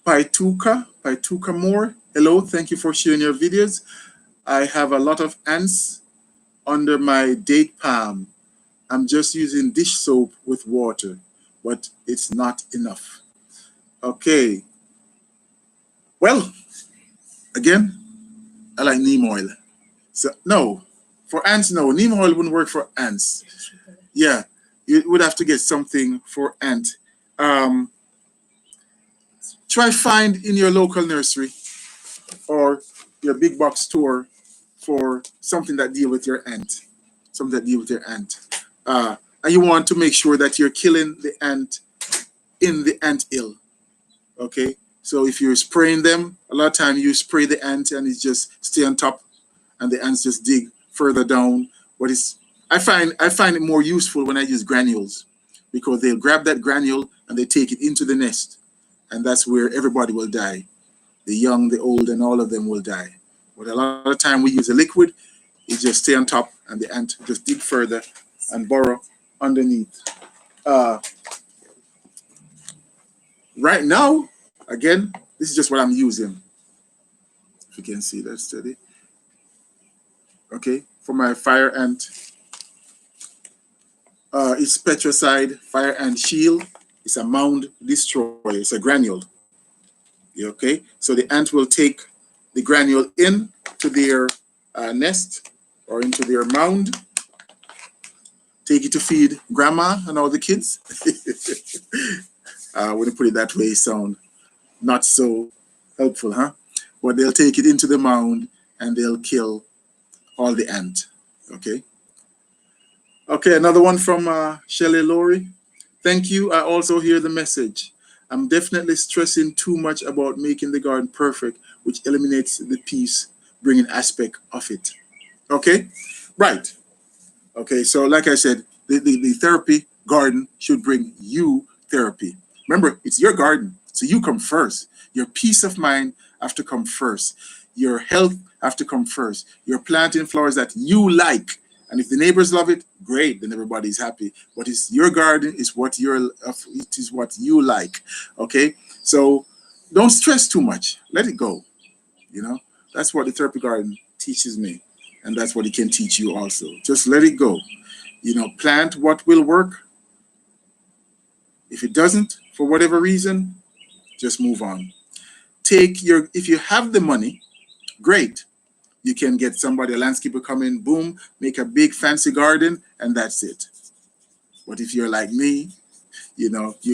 Paituka Moore. Hello, thank you for sharing your videos. I have a lot of ants under my date palm. I'm just using dish soap with water, but it's not enough. Okay. Well, again, I like neem oil. So no, for ants, no. Neem oil wouldn't work for ants. Yeah, you would have to get something for ant. Try find in your local nursery or your big box store for something that deal with your ant. Something that deal with your ant. And you want to make sure that you're killing the ant in the ant hill. Okay? So if you're spraying them, a lot of time you spray the ant and it just stay on top and the ants just dig further down. But I find it more useful when I use granules because they'll grab that granule and they take it into the nest. And that's where everybody will die. The young, the old, and all of them will die. But a lot of time we use a liquid, it just stay on top and the ant just dig further and burrow underneath. Right now, again, this is just what I'm using. If you can see that steady. Okay, for my fire ant, it's Petricide Fire Ant Shield. It's a mound destroyer. It's a granule. Okay, so the ant will take the granule in to their nest or into their mound, take it to feed grandma and all the kids. When you put it that way, it sound not so helpful, huh? But they'll take it into the mound and they'll kill all the ant. Okay. Okay, another one from Shelley Laurie. Thank you. I also hear the message. I'm definitely stressing too much about making the garden perfect, which eliminates the peace bringing aspect of it. Okay, right. Okay, so like I said, the therapy garden should bring you therapy. Remember, it's your garden, so you come first. Your peace of mind have to come first. Your health have to come first. You're planting flowers that you like. And if the neighbors love it, great, then everybody's happy. But it's your garden, it is what you like. Okay? So don't stress too much. Let it go. That's what the therapy garden teaches me. And that's what it can teach you also. Just let it go. Plant what will work. If it doesn't, for whatever reason, just move on. If you have the money, great. You can get somebody, a landscaper, come in, boom, make a big fancy garden, and that's it. But if you're like me, you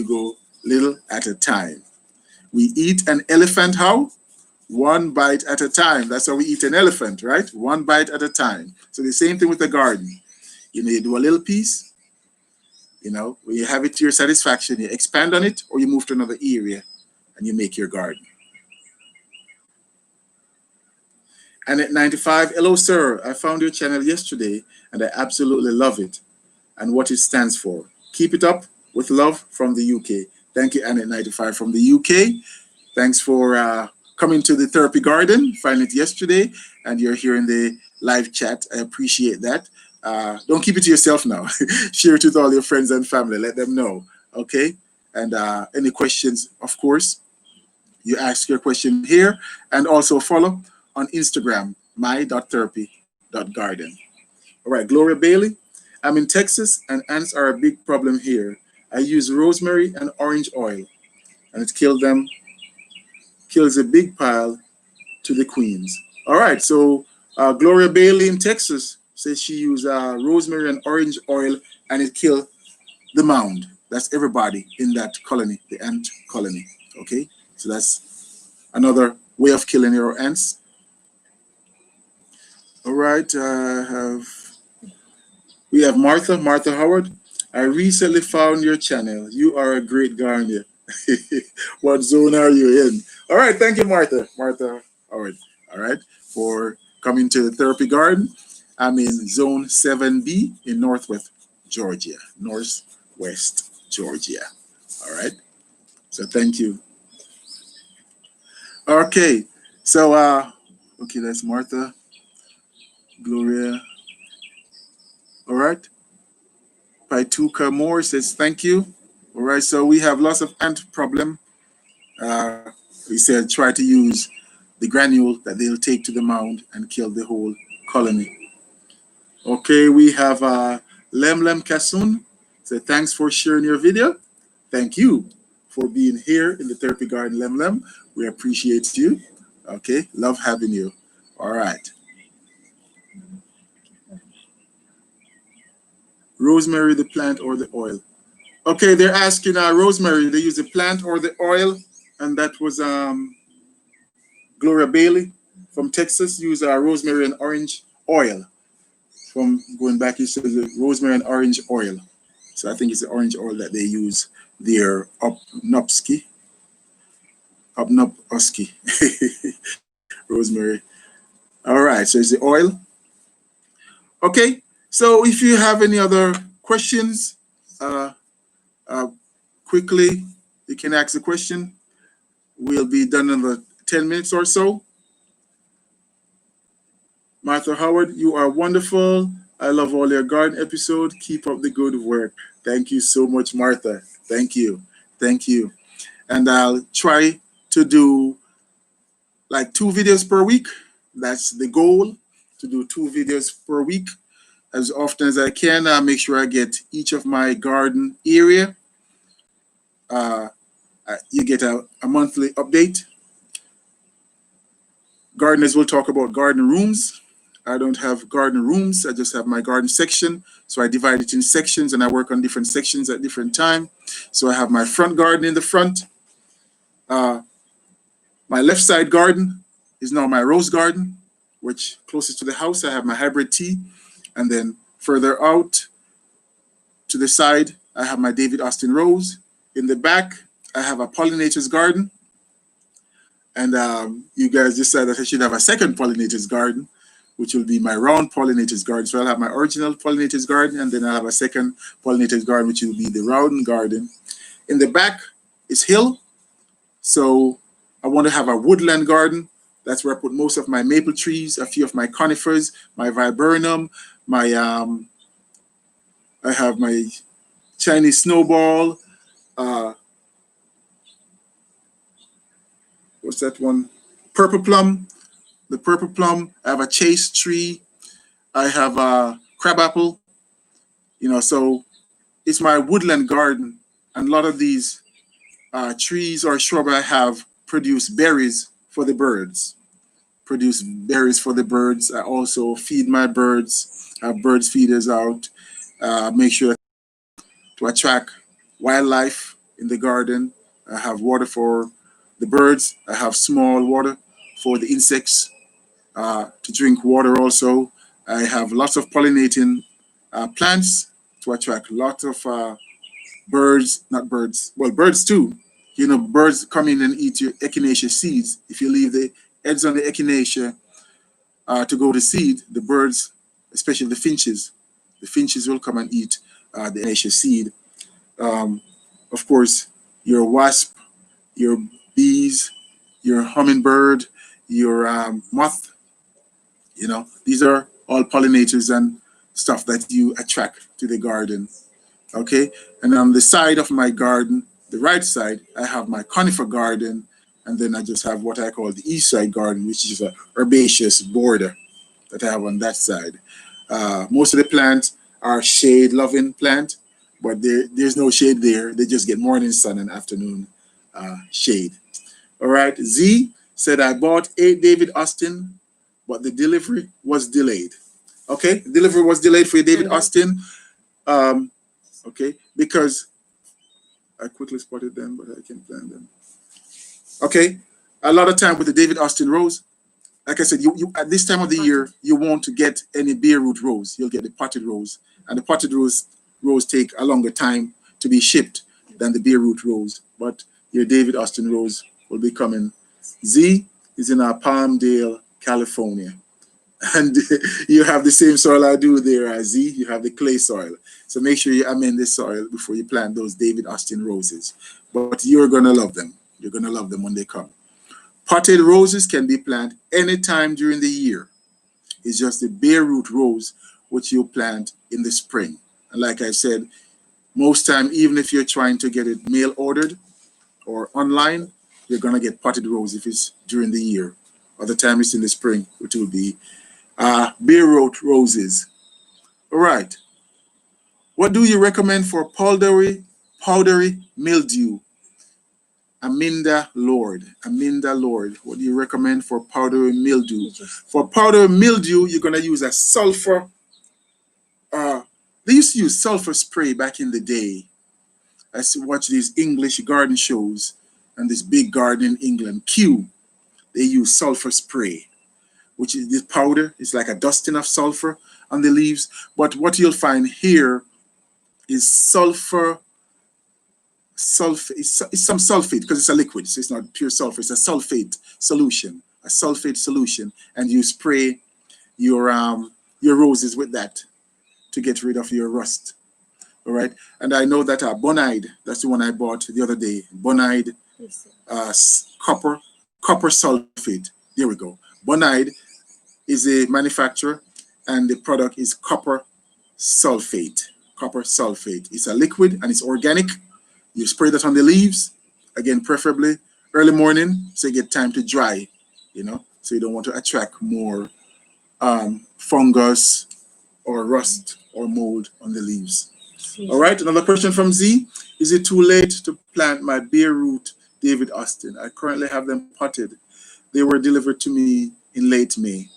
go little at a time. We eat an elephant how? One bite at a time. That's how we eat an elephant, right? One bite at a time. So the same thing with the garden. You do a little piece, when you have it to your satisfaction, you expand on it or you move to another area and you make your garden. And at 95, hello, sir. I found your channel yesterday and I absolutely love it and what it stands for. Keep it up with love from the UK. Thank you, Annette 95 from the UK. Thanks for coming to the therapy garden. Found it yesterday and you're hearing the live chat. I appreciate that. Don't keep it to yourself now. Share it with all your friends and family. Let them know. Okay. And any questions, of course, you ask your question here, and also follow on Instagram, my.therapy.garden. All right, Gloria Bailey. I'm in Texas, and ants are a big problem here. I use rosemary and orange oil, and it kills a big pile to the queens. All right, so Gloria Bailey in Texas says she used rosemary and orange oil, and it killed the mound. That's everybody in that colony, the ant colony. Okay, so that's another way of killing your ants. All right, we have Martha Howard. I recently found your channel. You are a great gardener. What zone are you in? All right, thank you, Martha Howard. All right, for coming to the therapy garden. I'm in zone 7B in Northwest Georgia. All right, so thank you. Okay, so okay, that's Martha, Gloria. All right, Paituka Moore says thank you. All right, so we have lots of ant problem. We said try to use the granule that they'll take to the mound and kill the whole colony. Okay, we have Lemlem Kasun. So thanks for sharing your video. Thank you for being here in the therapy garden, Lemlem. We appreciate you. Okay, love having you. All right. Rosemary, the plant or the oil? Okay, they're asking rosemary, they use the plant or the oil, and that was Gloria Bailey from Texas, use rosemary and orange oil. From going back, you said the rosemary and orange oil. So I think it's the orange oil that they use there, Upnupski. Rosemary. All right, so it's the oil. Okay, so if you have any other questions, quickly, you can ask the question. We'll be done in the 10 minutes or so. Martha Howard, you are wonderful. I love all your garden episodes. Keep up the good work. Thank you so much, Martha. Thank you. Thank you. And I'll try to do like 2 videos per week. That's the goal, to do 2 videos per week as often as I can. I'll make sure I get each of my garden area. You get a monthly update. Gardeners will talk about garden rooms. I don't have garden rooms. I just have my garden section. So I divide it in sections and I work on different sections at different time. So I have my front garden in the front. My left side garden is now my rose garden, which closest to the house, I have my hybrid tea. And then further out to the side, I have my David Austin rose. In the back, I have a pollinator's garden. And you guys decided that I should have a second pollinator's garden, which will be my round pollinator's garden. So I'll have my original pollinator's garden, and then I'll have a second pollinator's garden, which will be the round garden. In the back is hill. So I want to have a woodland garden. That's where I put most of my maple trees, a few of my conifers, my viburnum, my I have my Chinese snowball. What's that one? Purple plum. The purple plum. I have a chase tree. I have a crabapple. So it's my woodland garden. And a lot of these trees or shrub I have produce berries for the birds. I also feed my birds. I have birds feeders out. Make sure to attract wildlife in the garden. I have water for the birds. I have small water for the insects to drink water also. I have lots of pollinating plants to attract lots of birds, not birds, well, birds too. Birds come in and eat your echinacea seeds. If you leave the eggs on the echinacea to go to seed, the birds, especially the finches will come and eat the echinacea seed. Of course, your wasp, your bees, your hummingbird, your moth, these are all pollinators and stuff that you attract to the garden. Okay, and on the side of my garden, the right side, I have my conifer garden, and then I just have what I call the east side garden, which is a herbaceous border that I have on that side. Most of the plants are shade loving plant, but there's no shade there. They just get morning sun and afternoon shade. All right. Z said, I bought 8 David Austin, but the delivery was delayed. Okay. Delivery was delayed for you, David Austin. Okay. Because I quickly spotted them, but I can't plant them. Okay. A lot of time with the David Austin rose, like I said, you at this time of the year, you won't get any bare root rose. You'll get the potted rose. And the potted rose take a longer time to be shipped than the bare root rose. But your David Austin rose will be coming. Z is in Palmdale, California. And you have the same soil I do there, Z. You have the clay soil. So make sure you amend the soil before you plant those David Austin roses. But you're going to love them. You're going to love them when they come. Potted roses can be planted anytime during the year. It's just the bare root rose which you plant in the spring. And like I said, most time, even if you're trying to get it mail ordered or online, you're going to get potted rose if it's during the year. Other time it's in the spring, which will be bare root roses. All right. What do you recommend for powdery mildew? Aminda Lord. What do you recommend for powdery mildew? For powdery mildew, you're going to use a sulfur. They used to use sulfur spray back in the day. I used to watch these English garden shows, and this big garden in England, Kew, they use sulfur spray, which is this powder. It's like a dusting of sulfur on the leaves. But what you'll find here is sulfur. It's some sulfate, because it's a liquid, so it's not pure sulfur. It's a sulfate solution, and you spray your roses with that to get rid of your rust. All right, and I know that Bonide, that's the one I bought the other day. Bonide, copper sulfate. There we go. Bonide is a manufacturer, and the product is copper sulfate. It's a liquid and it's organic. You spray that on the leaves, again, preferably early morning, so you get time to dry, so you don't want to attract more fungus or rust or mold on the leaves. All right, another question from Z. Is it too late to plant my bare root David Austin? I currently have them potted. They were delivered to me in late May.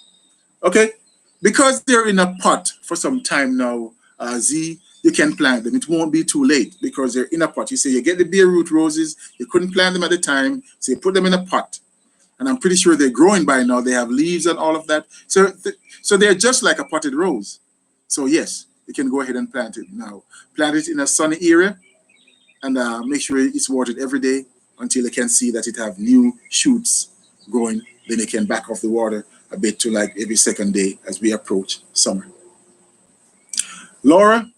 Okay, because they're in a pot for some time now, Z, you can plant them. It won't be too late because they're in a pot. You say you get the bare root roses, you couldn't plant them at the time, so you put them in a pot. And I'm pretty sure they're growing by now. They have leaves and all of that. So they're just like a potted rose. So yes, you can go ahead and plant it now. Plant it in a sunny area and make sure it's watered every day until you can see that it have new shoots growing. Then you can back off the water a bit to like every second day as we approach summer. Laura,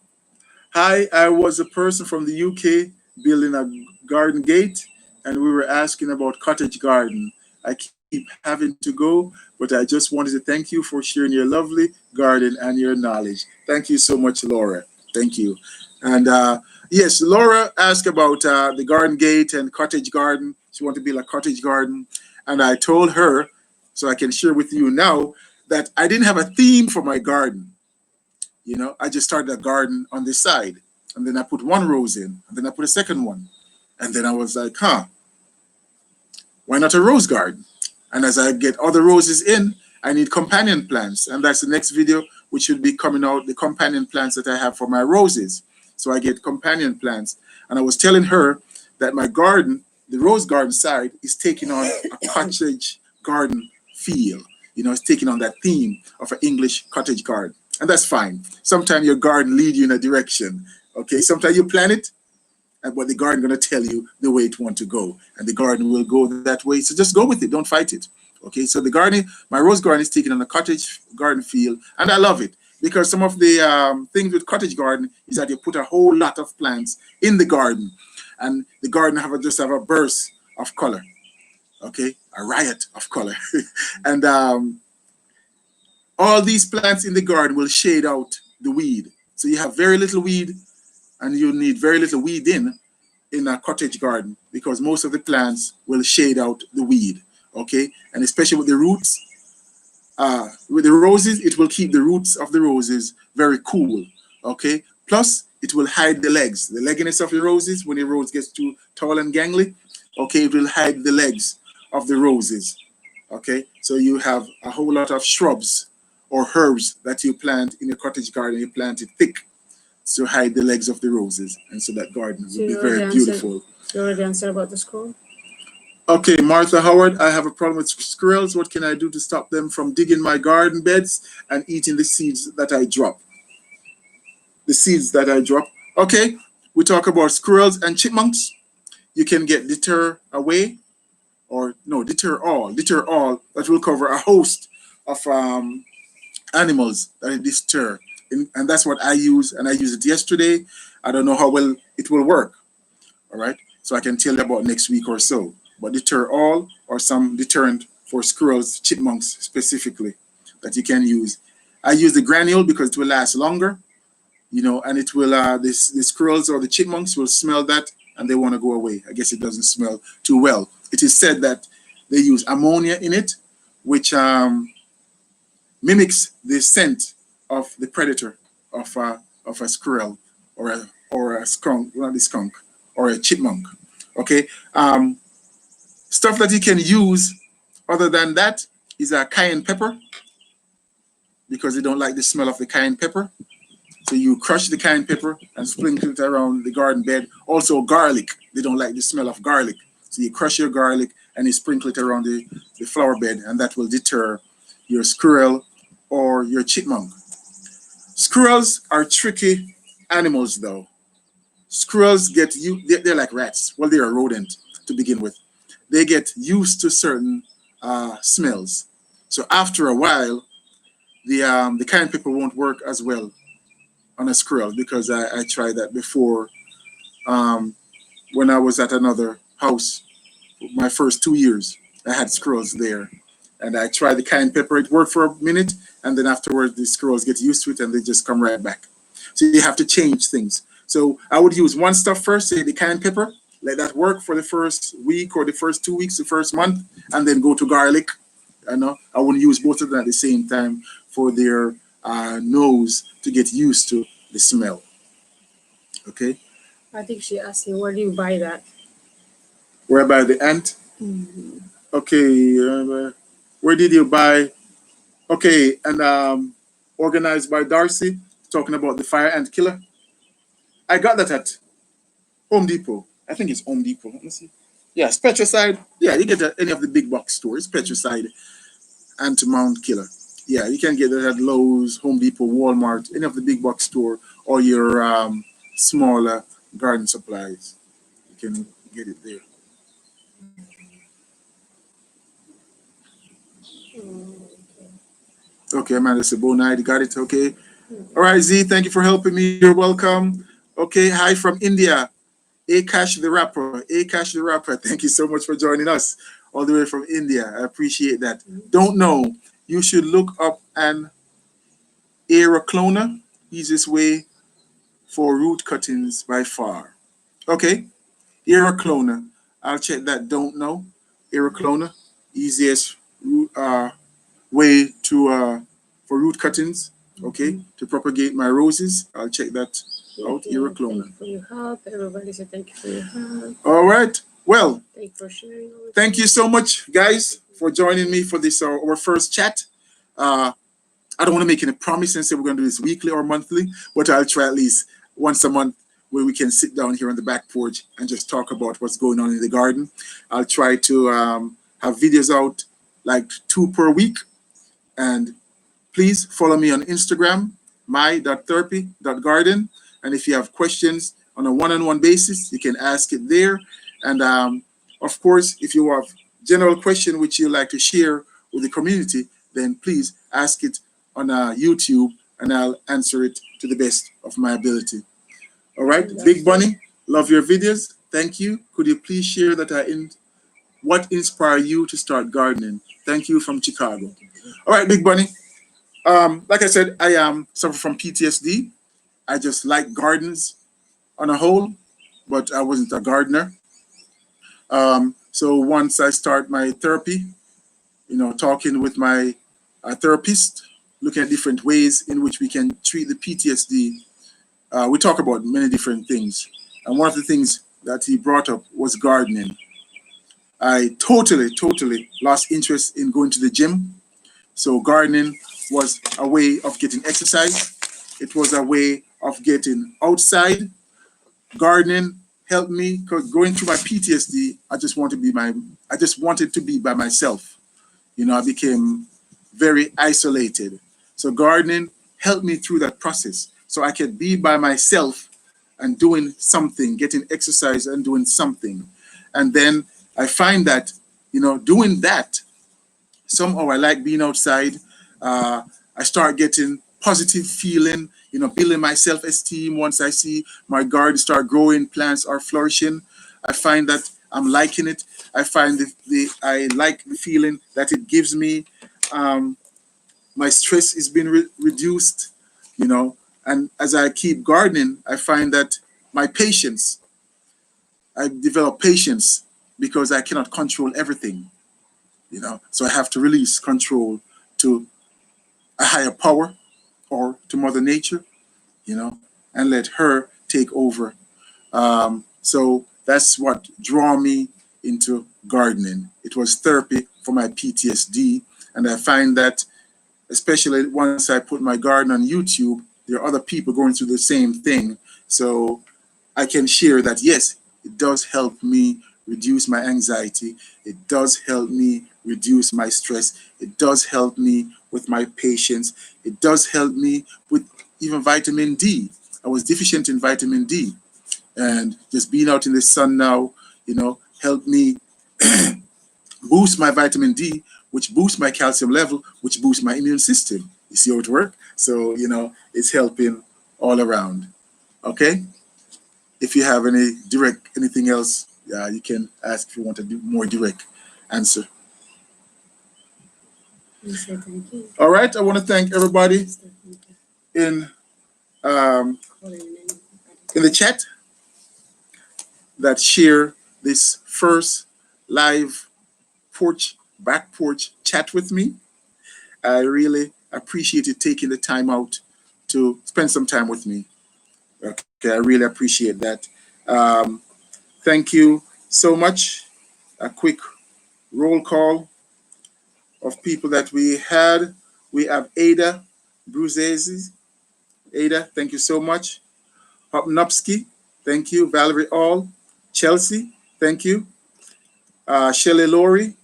hi, I was a person from the UK building a garden gate, and we were asking about cottage garden. I keep having to go, but I just wanted to thank you for sharing your lovely garden and your knowledge. Thank you so much, Laura. Thank you. And yes, Laura asked about the garden gate and cottage garden. She wanted to build a cottage garden. And I told her, so I can share with you now, that I didn't have a theme for my garden. I just started a garden on this side, and then I put one rose in, and then I put a second one. And then I was like, why not a rose garden? And as I get other roses in, I need companion plants. And that's the next video, which should be coming out, the companion plants that I have for my roses. So I get companion plants. And I was telling her that my garden, the rose garden side, is taking on a cottage garden feel. It's taking on that theme of an English cottage garden. And that's fine. Sometimes your garden lead you in a direction. Okay, sometimes you plan it, but the garden going to tell you the way it want to go, and the garden will go that way. So just go with it. Don't fight it. Okay, so the garden, my rose garden is taking on a cottage garden feel, and I love it because some of the things with cottage garden is that you put a whole lot of plants in the garden, and the garden just have a burst of color. Okay, a riot of color, and All these plants in the garden will shade out the weed. So you have very little weed, and you need very little weed in a cottage garden, because most of the plants will shade out the weed. Okay, and especially with the roots, with the roses, it will keep the roots of the roses very cool. Okay, plus it will hide the legs, the legginess of the roses. When the rose gets too tall and gangly, okay, it will hide the legs of the roses. Okay, so you have a whole lot of shrubs or herbs that you plant in your cottage garden. You plant it thick to hide the legs of the roses, and so that garden So will be you already very answered. beautiful. You already answered about the squirrel. Okay, Martha Howard, I have a problem with squirrels. What can I do to stop them from digging my garden beds and eating the seeds that I drop? The seeds that I drop. Okay, we talk about squirrels and chipmunks. You can get deter away, or no, deter all. Deter all, that will cover a host of animals that it deter. And that's what I use, and I used it yesterday. I don't know how well it will work. All right, so I can tell you about next week or so. But deter all, or some deterrent for squirrels, chipmunks specifically, that you can use. I use the granule because it will last longer, and it will the squirrels or the chipmunks will smell that, and they want to go away. I guess it doesn't smell too well. It is said that they use ammonia in it, which mimics the scent of the predator of a squirrel, or a skunk, not a skunk, or a chipmunk. Okay, stuff that you can use other than that is a cayenne pepper, because they don't like the smell of the cayenne pepper. So you crush the cayenne pepper and sprinkle it around the garden bed. Also garlic, they don't like the smell of garlic. So you crush your garlic and you sprinkle it around the flower bed, and that will deter your squirrel or your chipmunk. Squirrels are tricky animals though. Squirrels they're like rats. Well, they're a rodent to begin with. They get used to certain smells. So after a while, the cayenne pepper won't work as well on a squirrel, because I tried that before, when I was at another house. My first 2 years, I had squirrels there, and I tried the cayenne pepper. It worked for a minute, and then afterwards, the squirrels get used to it and they just come right back. So you have to change things. So I would use one stuff first, say the cayenne pepper, let that work for the first week or the first 2 weeks, the first month, and then go to garlic. I wouldn't use both of them at the same time for their nose to get used to the smell. Okay, I think she asked you, where do you buy that? whereby the ant. Mm-hmm. Okay, where did you buy? Okay, and organized by Darcy, talking about the fire ant killer. I got that at Home Depot. I think it's Home Depot. Let me see. Yeah, it's Petricide. Yeah, you get it at any of the big box stores. Petricide anti-mound killer. Yeah, you can get it at Lowe's, Home Depot, Walmart, any of the big box store, or your smaller garden supplies. You can get it there. Okay, Amanda Sabona, you got it. Okay. All right, Z, thank you for helping me. You're welcome. Okay, hi from India. Akash the rapper. Akash the rapper. Thank you so much for joining us all the way from India. I appreciate that. Don't know. You should look up an aerocloner. Easiest way for root cuttings by far. Okay, aerocloner. I'll check that. Don't know. Aerocloner. Easiest way to for root cuttings. Okay, to propagate my roses. I'll check that out. Thank you Aerocloner. for your help. Everybody said thank you for your help. All right. Well, Thank you for sharing. thank you so much, guys, for joining me for this our first chat. I don't want to make any promise and say we're going to do this weekly or monthly, but I'll try at least once a month, where we can sit down here on the back porch and just talk about what's going on in the garden. I'll try to have videos out like 2 per week. And please follow me on Instagram, my.therapy.garden. And if you have questions on a one-on-one basis, you can ask it there. And of course, if you have general question which you like to share with the community, then please ask it on YouTube, and I'll answer it to the best of my ability. All right, Big Bunny, love your videos. Thank you. Could you please share that what inspired you to start gardening? Thank you from Chicago. All right, Big Bunny. Like I said, I suffer from PTSD. I just like gardens on a whole, but I wasn't a gardener. So once I start my therapy, talking with my therapist, looking at different ways in which we can treat the PTSD, we talk about many different things. And one of the things that he brought up was gardening. I totally lost interest in going to the gym. So gardening was a way of getting exercise. It was a way of getting outside. Gardening helped me because going through my PTSD, I just wanted to be by myself. I became very isolated. So gardening helped me through that process. So I could be by myself and doing something, getting exercise and doing something. And then I find that, doing that, somehow I like being outside. I start getting positive feeling, building my self-esteem once I see my garden start growing, plants are flourishing. I find that I'm liking it. I find I like the feeling that it gives me. Um, my stress is being reduced, and as I keep gardening, I find that my patience, I develop patience because I cannot control everything, so I have to release control to a higher power or to Mother Nature, and let her take over. So that's what drew me into gardening. It was therapy for my PTSD, and I find that especially once I put my garden on YouTube, there are other people going through the same thing. So I can share that yes, it does help me reduce my anxiety. It does help me reduce my stress. It does help me with my patience. It does help me with even vitamin D. I was deficient in vitamin D. And just being out in the sun now, helped me boost my vitamin D, which boosts my calcium level, which boosts my immune system. You see how it works? So, it's helping all around. Okay? If you have anything else, you can ask if you want a more direct answer. Thank you. All right, I want to thank everybody in in the chat that share this first live back porch chat with me. I really appreciate you taking the time out to spend some time with me. Okay, I really appreciate that. Um, Thank you so much. A quick roll call of people that we had. We have Ada Bruzesi. Ada, thank you so much. Hopnopsky, thank you. Valerie All. Chelsea, thank you. Shelley Laurie,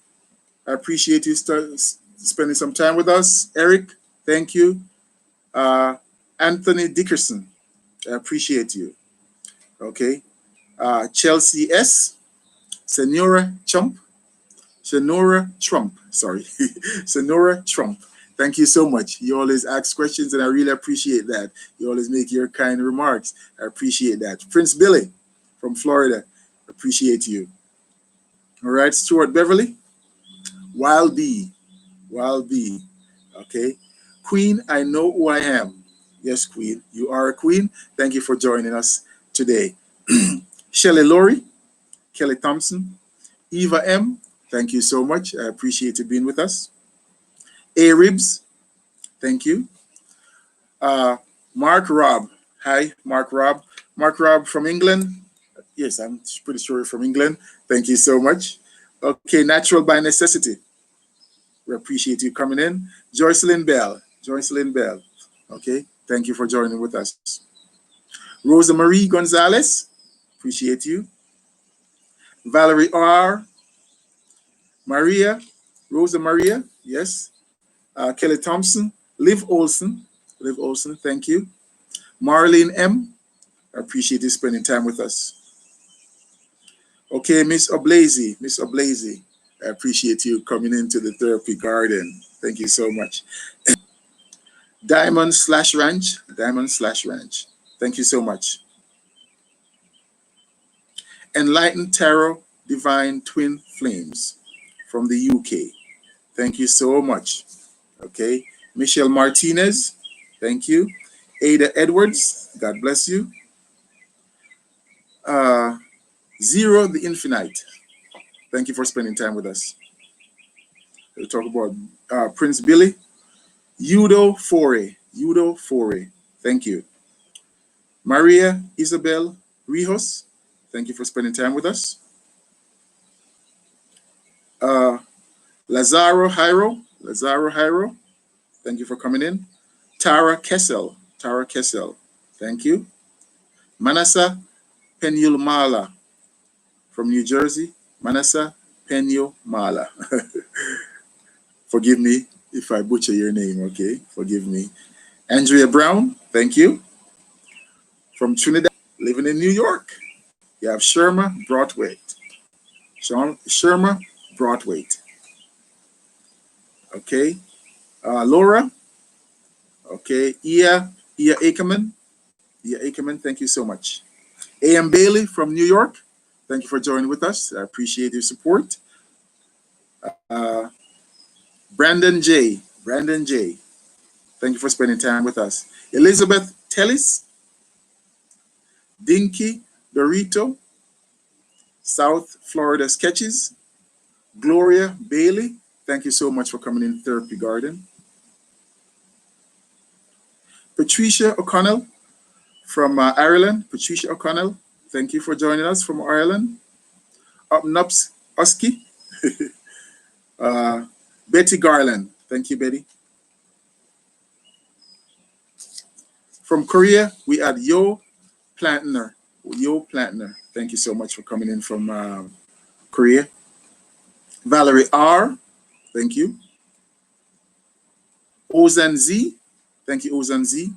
I appreciate you spending some time with us. Eric, thank you. Anthony Dickerson, I appreciate you. Okay. Chelsea S. Senora Trump, sorry. Senora Trump. Thank you so much. You always ask questions, and I really appreciate that. You always make your kind remarks. I appreciate that. Prince Billy from Florida, appreciate you. All right, Stuart Beverly, Wild Bee, Wild Bee. Okay. Queen, I know who I am. Yes, Queen, you are a queen. Thank you for joining us today. Shelley Laurie, Kelly Thompson, Eva M., thank you so much. I appreciate you being with us. A Ribs, thank you. Mark Robb, hi, Mark Robb. Mark Robb from England. Yes, I'm pretty sure you're from England. Thank you so much. Okay, Natural by Necessity. We appreciate you coming in. Joycelyn Bell, Joycelyn Bell. Okay, thank you for joining with us. Rosa Marie Gonzalez, appreciate you. Valerie R. Maria, Rosa Maria, yes. Kelly Thompson, Liv Olson, thank you. Marlene M., I appreciate you spending time with us. Okay, Miss Oblazy, I appreciate you coming into the therapy garden. Thank you so much. Diamond/Ranch, thank you so much. Enlightened Tarot Divine Twin Flames from the UK, thank you so much. Okay, Michelle Martinez, thank you. Ada Edwards, God bless you. Zero the Infinite, thank you for spending time with us. We'll talk about Prince Billy. Udo Fore, thank you. Maria Isabel Rijos, thank you for spending time with us. Lazaro Jairo, thank you for coming in. Tara Kessel, thank you. Manasa Penyulmala from New Jersey. Manasa Penyulmala. Forgive me if I butcher your name, okay? Forgive me. Andrea Brown, thank you. From Trinidad, living in New York. You have Sherma Broadwaite. Sherma Broadwaite. Okay. Laura. Okay. Ia Ackerman. Thank you so much. A.M. Bailey from New York. Thank you for joining with us. I appreciate your support. Brandon J. Thank you for spending time with us. Elizabeth Tellis. Dinky Dorito. South Florida Sketches. Gloria Bailey. Thank you so much for coming in Therapy Garden. Patricia O'Connell from Ireland. Patricia O'Connell, thank you for joining us from Ireland. Up Nups Usky. Betty Garland, thank you, Betty. From Korea, we had Yo Plantner. Thank you so much for coming in from Korea. Valerie R, thank you. Ozan Z, thank you, Ozan Z.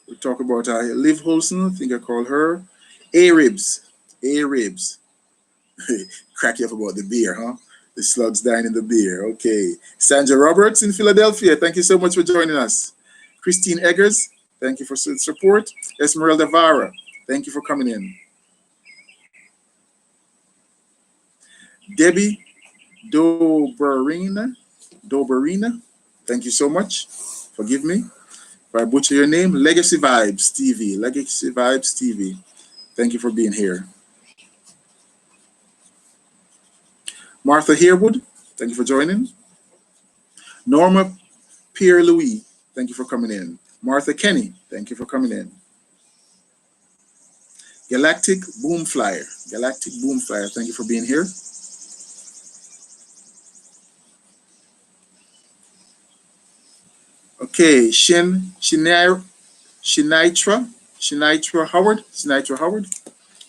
We talk about Liv Holson, I think I call her. A-Ribs. Crack you up about the beer, huh? The slugs dying in the beer. Okay. Sandra Roberts in Philadelphia, thank you so much for joining us. Christine Eggers, thank you for support. Esmeralda Vara, thank you for coming in. Debbie Doberina, thank you so much. Forgive me if I butcher your name. Legacy Vibes TV. Thank you for being here. Martha Harewood, thank you for joining. Norma Pierre-Louis, thank you for coming in. Martha Kenny, thank you for coming in. Galactic Boom Flyer, thank you for being here. Okay, Shinitra Howard,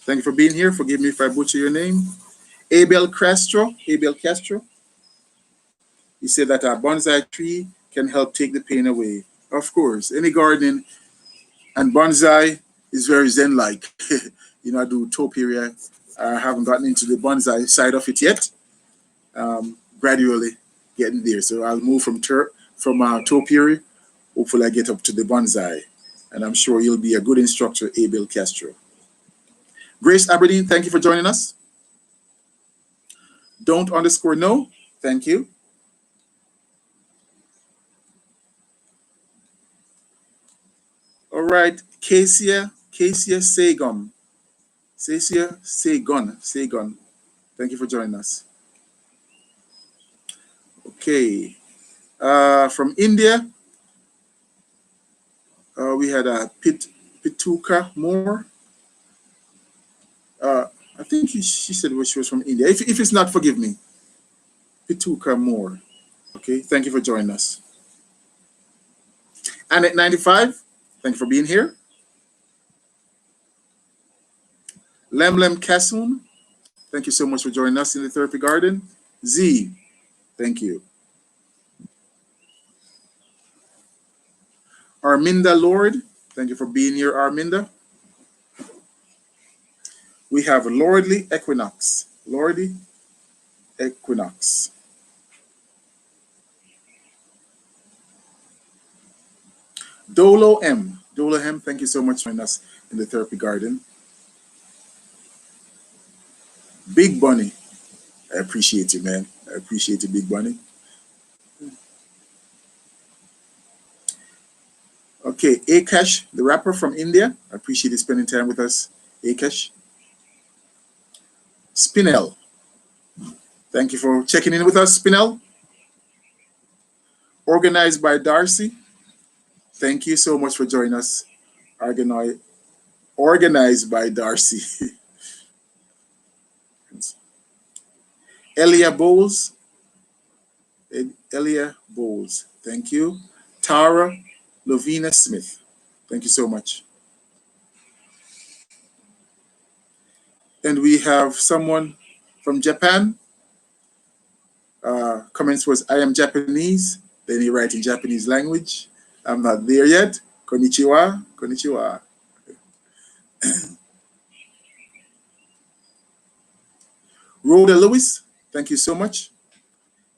thank you for being here. Forgive me if I butcher your name. Abel Castro, he said that a bonsai tree can help take the pain away. Of course, any gardening and bonsai is very zen-like. You know, I do topiary. I haven't gotten into the bonsai side of it yet. Gradually getting there. So I'll move from topiary. Hopefully I get up to the bonsai. And I'm sure you'll be a good instructor, Abel Castro. Grace Aberdeen, thank you for joining us. Don't_know, thank you. All right, Casia Sagon. Thank you for joining us. Okay, from India, we had a Pituka Moore. I think she said she was from India. If it's not, forgive me. Pituka Moore. Okay, thank you for joining us. And at 95, thank you for being here. Lemlem Kassoon, thank you so much for joining us in the Therapy Garden. Z, thank you. Arminda Lord, thank you for being here, Arminda. We have Lordly Equinox. Dolo M, thank you so much for joining us in the Therapy Garden. Big Bunny, I appreciate you, man. I appreciate you, Big Bunny. Okay, Akash, the rapper from India. I appreciate you spending time with us, Akash. Spinel, thank you for checking in with us, Spinel. Organized by Darcy, thank you so much for joining us. Organized by Darcy. Elia Bowles, Elia Bowles, thank you. Tara Lovina Smith, thank you so much. And we have someone from Japan. Comments was, I am Japanese. Then he write in Japanese language. I'm not there yet. Konnichiwa, konnichiwa. Rhoda Lewis, thank you so much.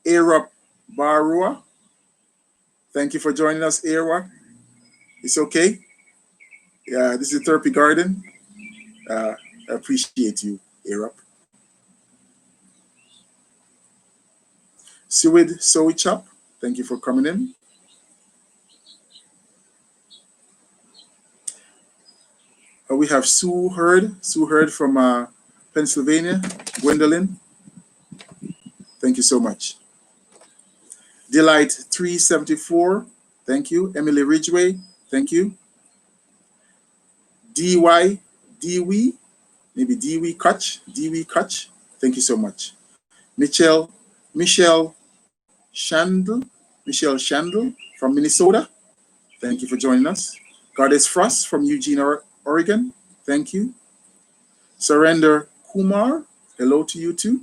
Arab Barua, thank you for joining us, Arwa. It's okay. Yeah, this is Therapy Garden. I appreciate you, Arab. Siwid Soichap, thank you for coming in. We have Sue Hurd from Pennsylvania. Gwendolyn, thank you so much. Delight 374, thank you. Emily Ridgway, thank you. Dewey, maybe Dewey Kutch, thank you so much. Michelle Shandl from Minnesota, thank you for joining us. Goddess Frost from Eugene, Oregon, thank you. Surrender Kumar, hello to you too.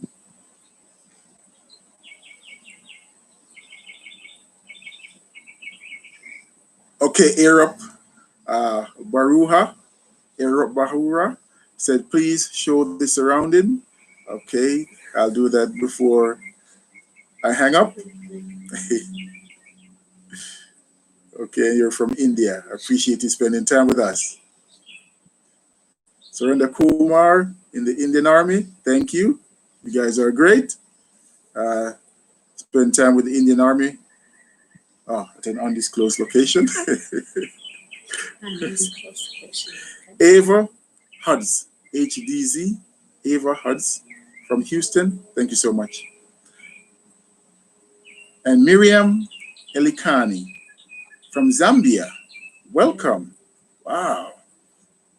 Okay, Arab Baruha said, please show the surrounding. Okay, I'll do that before I hang up. Okay, you're from India. I appreciate you spending time with us. Surrender Kumar in the Indian Army, thank you. You guys are great. Spend time with the Indian Army. At an undisclosed location. Ava Huds, HDZ, Ava Huds from Houston, thank you so much. And Miriam Elikani from Zambia, welcome. Wow.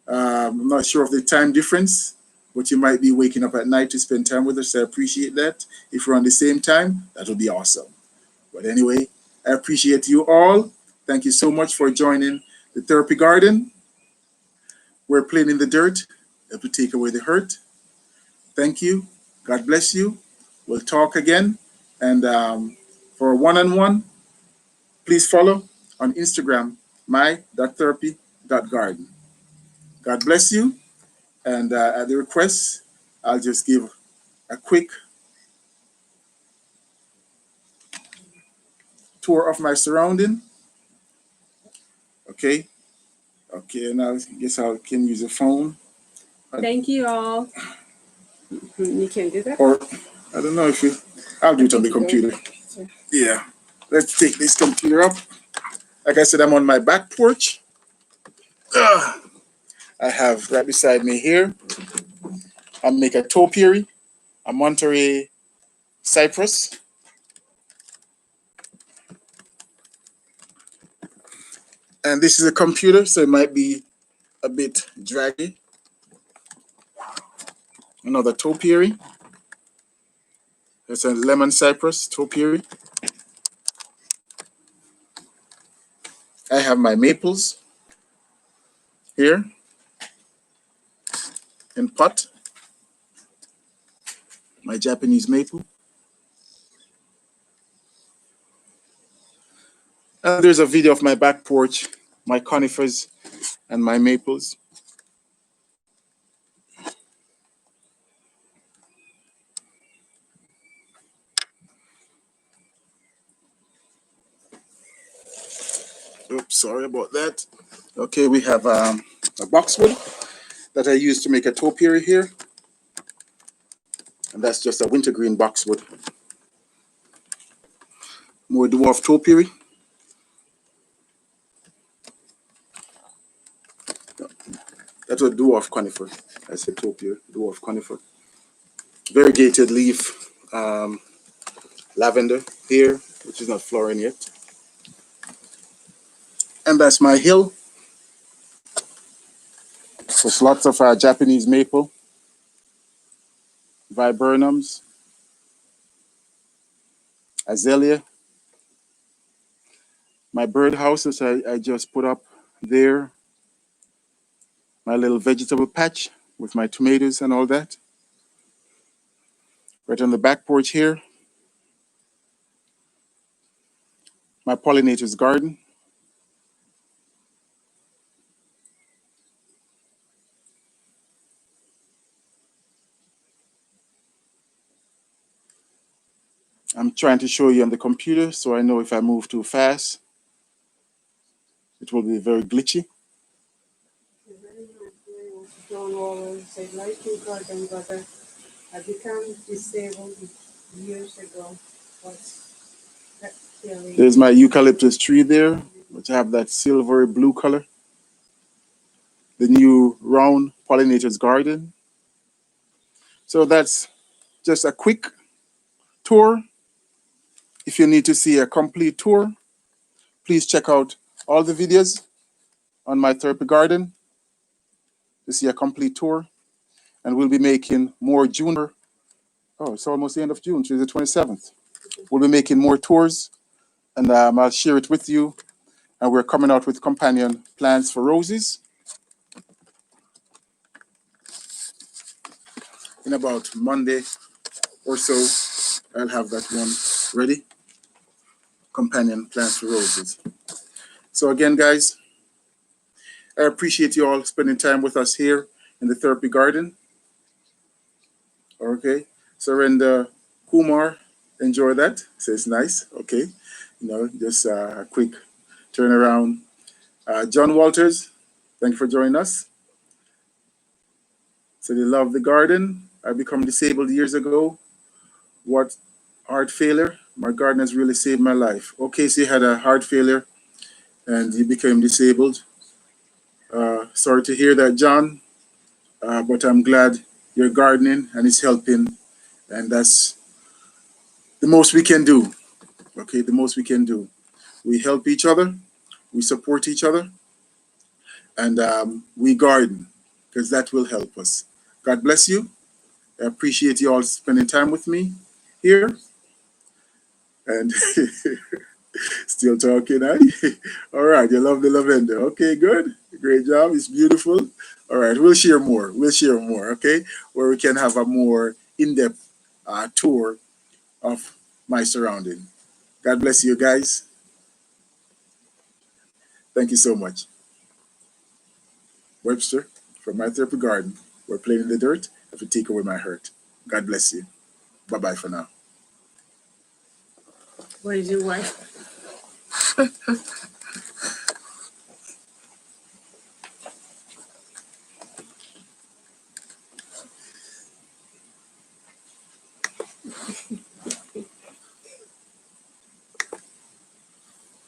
I'm not sure of the time difference, but you might be waking up at night to spend time with us. I appreciate that. If we're on the same time, that would be awesome. But anyway, I appreciate you all. Thank you so much for joining the Therapy Garden. We're playing in the dirt to take away the hurt. Thank you. God bless you. We'll talk again. And for one-on-one, please follow on Instagram, my.therapy.garden. God bless you. And at the request, I'll just give a quick tour of my surrounding. Okay. Okay, and I guess I can use a phone. Thank you all. You can do that? Or, I don't know if you, I'll do it on the computer. Yeah. Let's take this computer up. Like I said, I'm on my back porch. I have right beside me here, I make a topiary, a Monterey cypress. And this is a computer, so it might be a bit draggy. Another topiary. It's a lemon cypress topiary. I have my maples here in pot. My Japanese maple. And there's a video of my back porch, my conifers and my maples. Oops, sorry about that. Okay, we have a boxwood that I use to make a topiary here. And that's just a wintergreen boxwood. More dwarf topiary. That's a dwarf conifer. I said topia, dwarf conifer. Variegated leaf lavender here, which is not flowering yet. And that's my hill. There's lots of Japanese maple, viburnums, azalea. My bird houses I just put up there. My little vegetable patch with my tomatoes and all that. Right on the back porch here, my pollinator's garden. I'm trying to show you on the computer so I know if I move too fast, it will be very glitchy. John always said, like you garden, but I became disabled years ago. There's my eucalyptus tree there, which have that silvery blue color. The new round pollinator's garden. So that's just a quick tour. If you need to see a complete tour, please check out all the videos on my therapy garden to see a complete tour. And we'll be making more June. Oh, it's almost the end of June, so the 27th. We'll be making more tours, and I'll share it with you. And we're coming out with companion plants for roses in about Monday or so. I'll have that one ready. Companion plants for roses. So again, guys, I appreciate you all spending time with us here in the therapy garden. Okay, Surrender Kumar, enjoy that. So it's nice. Okay, just a quick turnaround. John Walters, thank you for joining us. So they love the garden. I become disabled years ago. What heart failure? My garden has really saved my life. Okay, so you had a heart failure and you became disabled. Sorry to hear that, John. But I'm glad you're gardening and it's helping, and that's the most we can do. Okay, the most we can do. We help each other, we support each other, and we garden because that will help us. God bless you. I appreciate you all spending time with me here. And still talking, eh? All right, you love the lavender. Okay, good. Great job. It's beautiful. All right, we'll share more. We'll share more, okay? Where we can have a more in-depth tour of my surrounding. God bless you guys. Thank you so much. Webster from My Therapy Garden. We're playing in the dirt. I have to take away my hurt. God bless you. Bye-bye for now. What is your wife?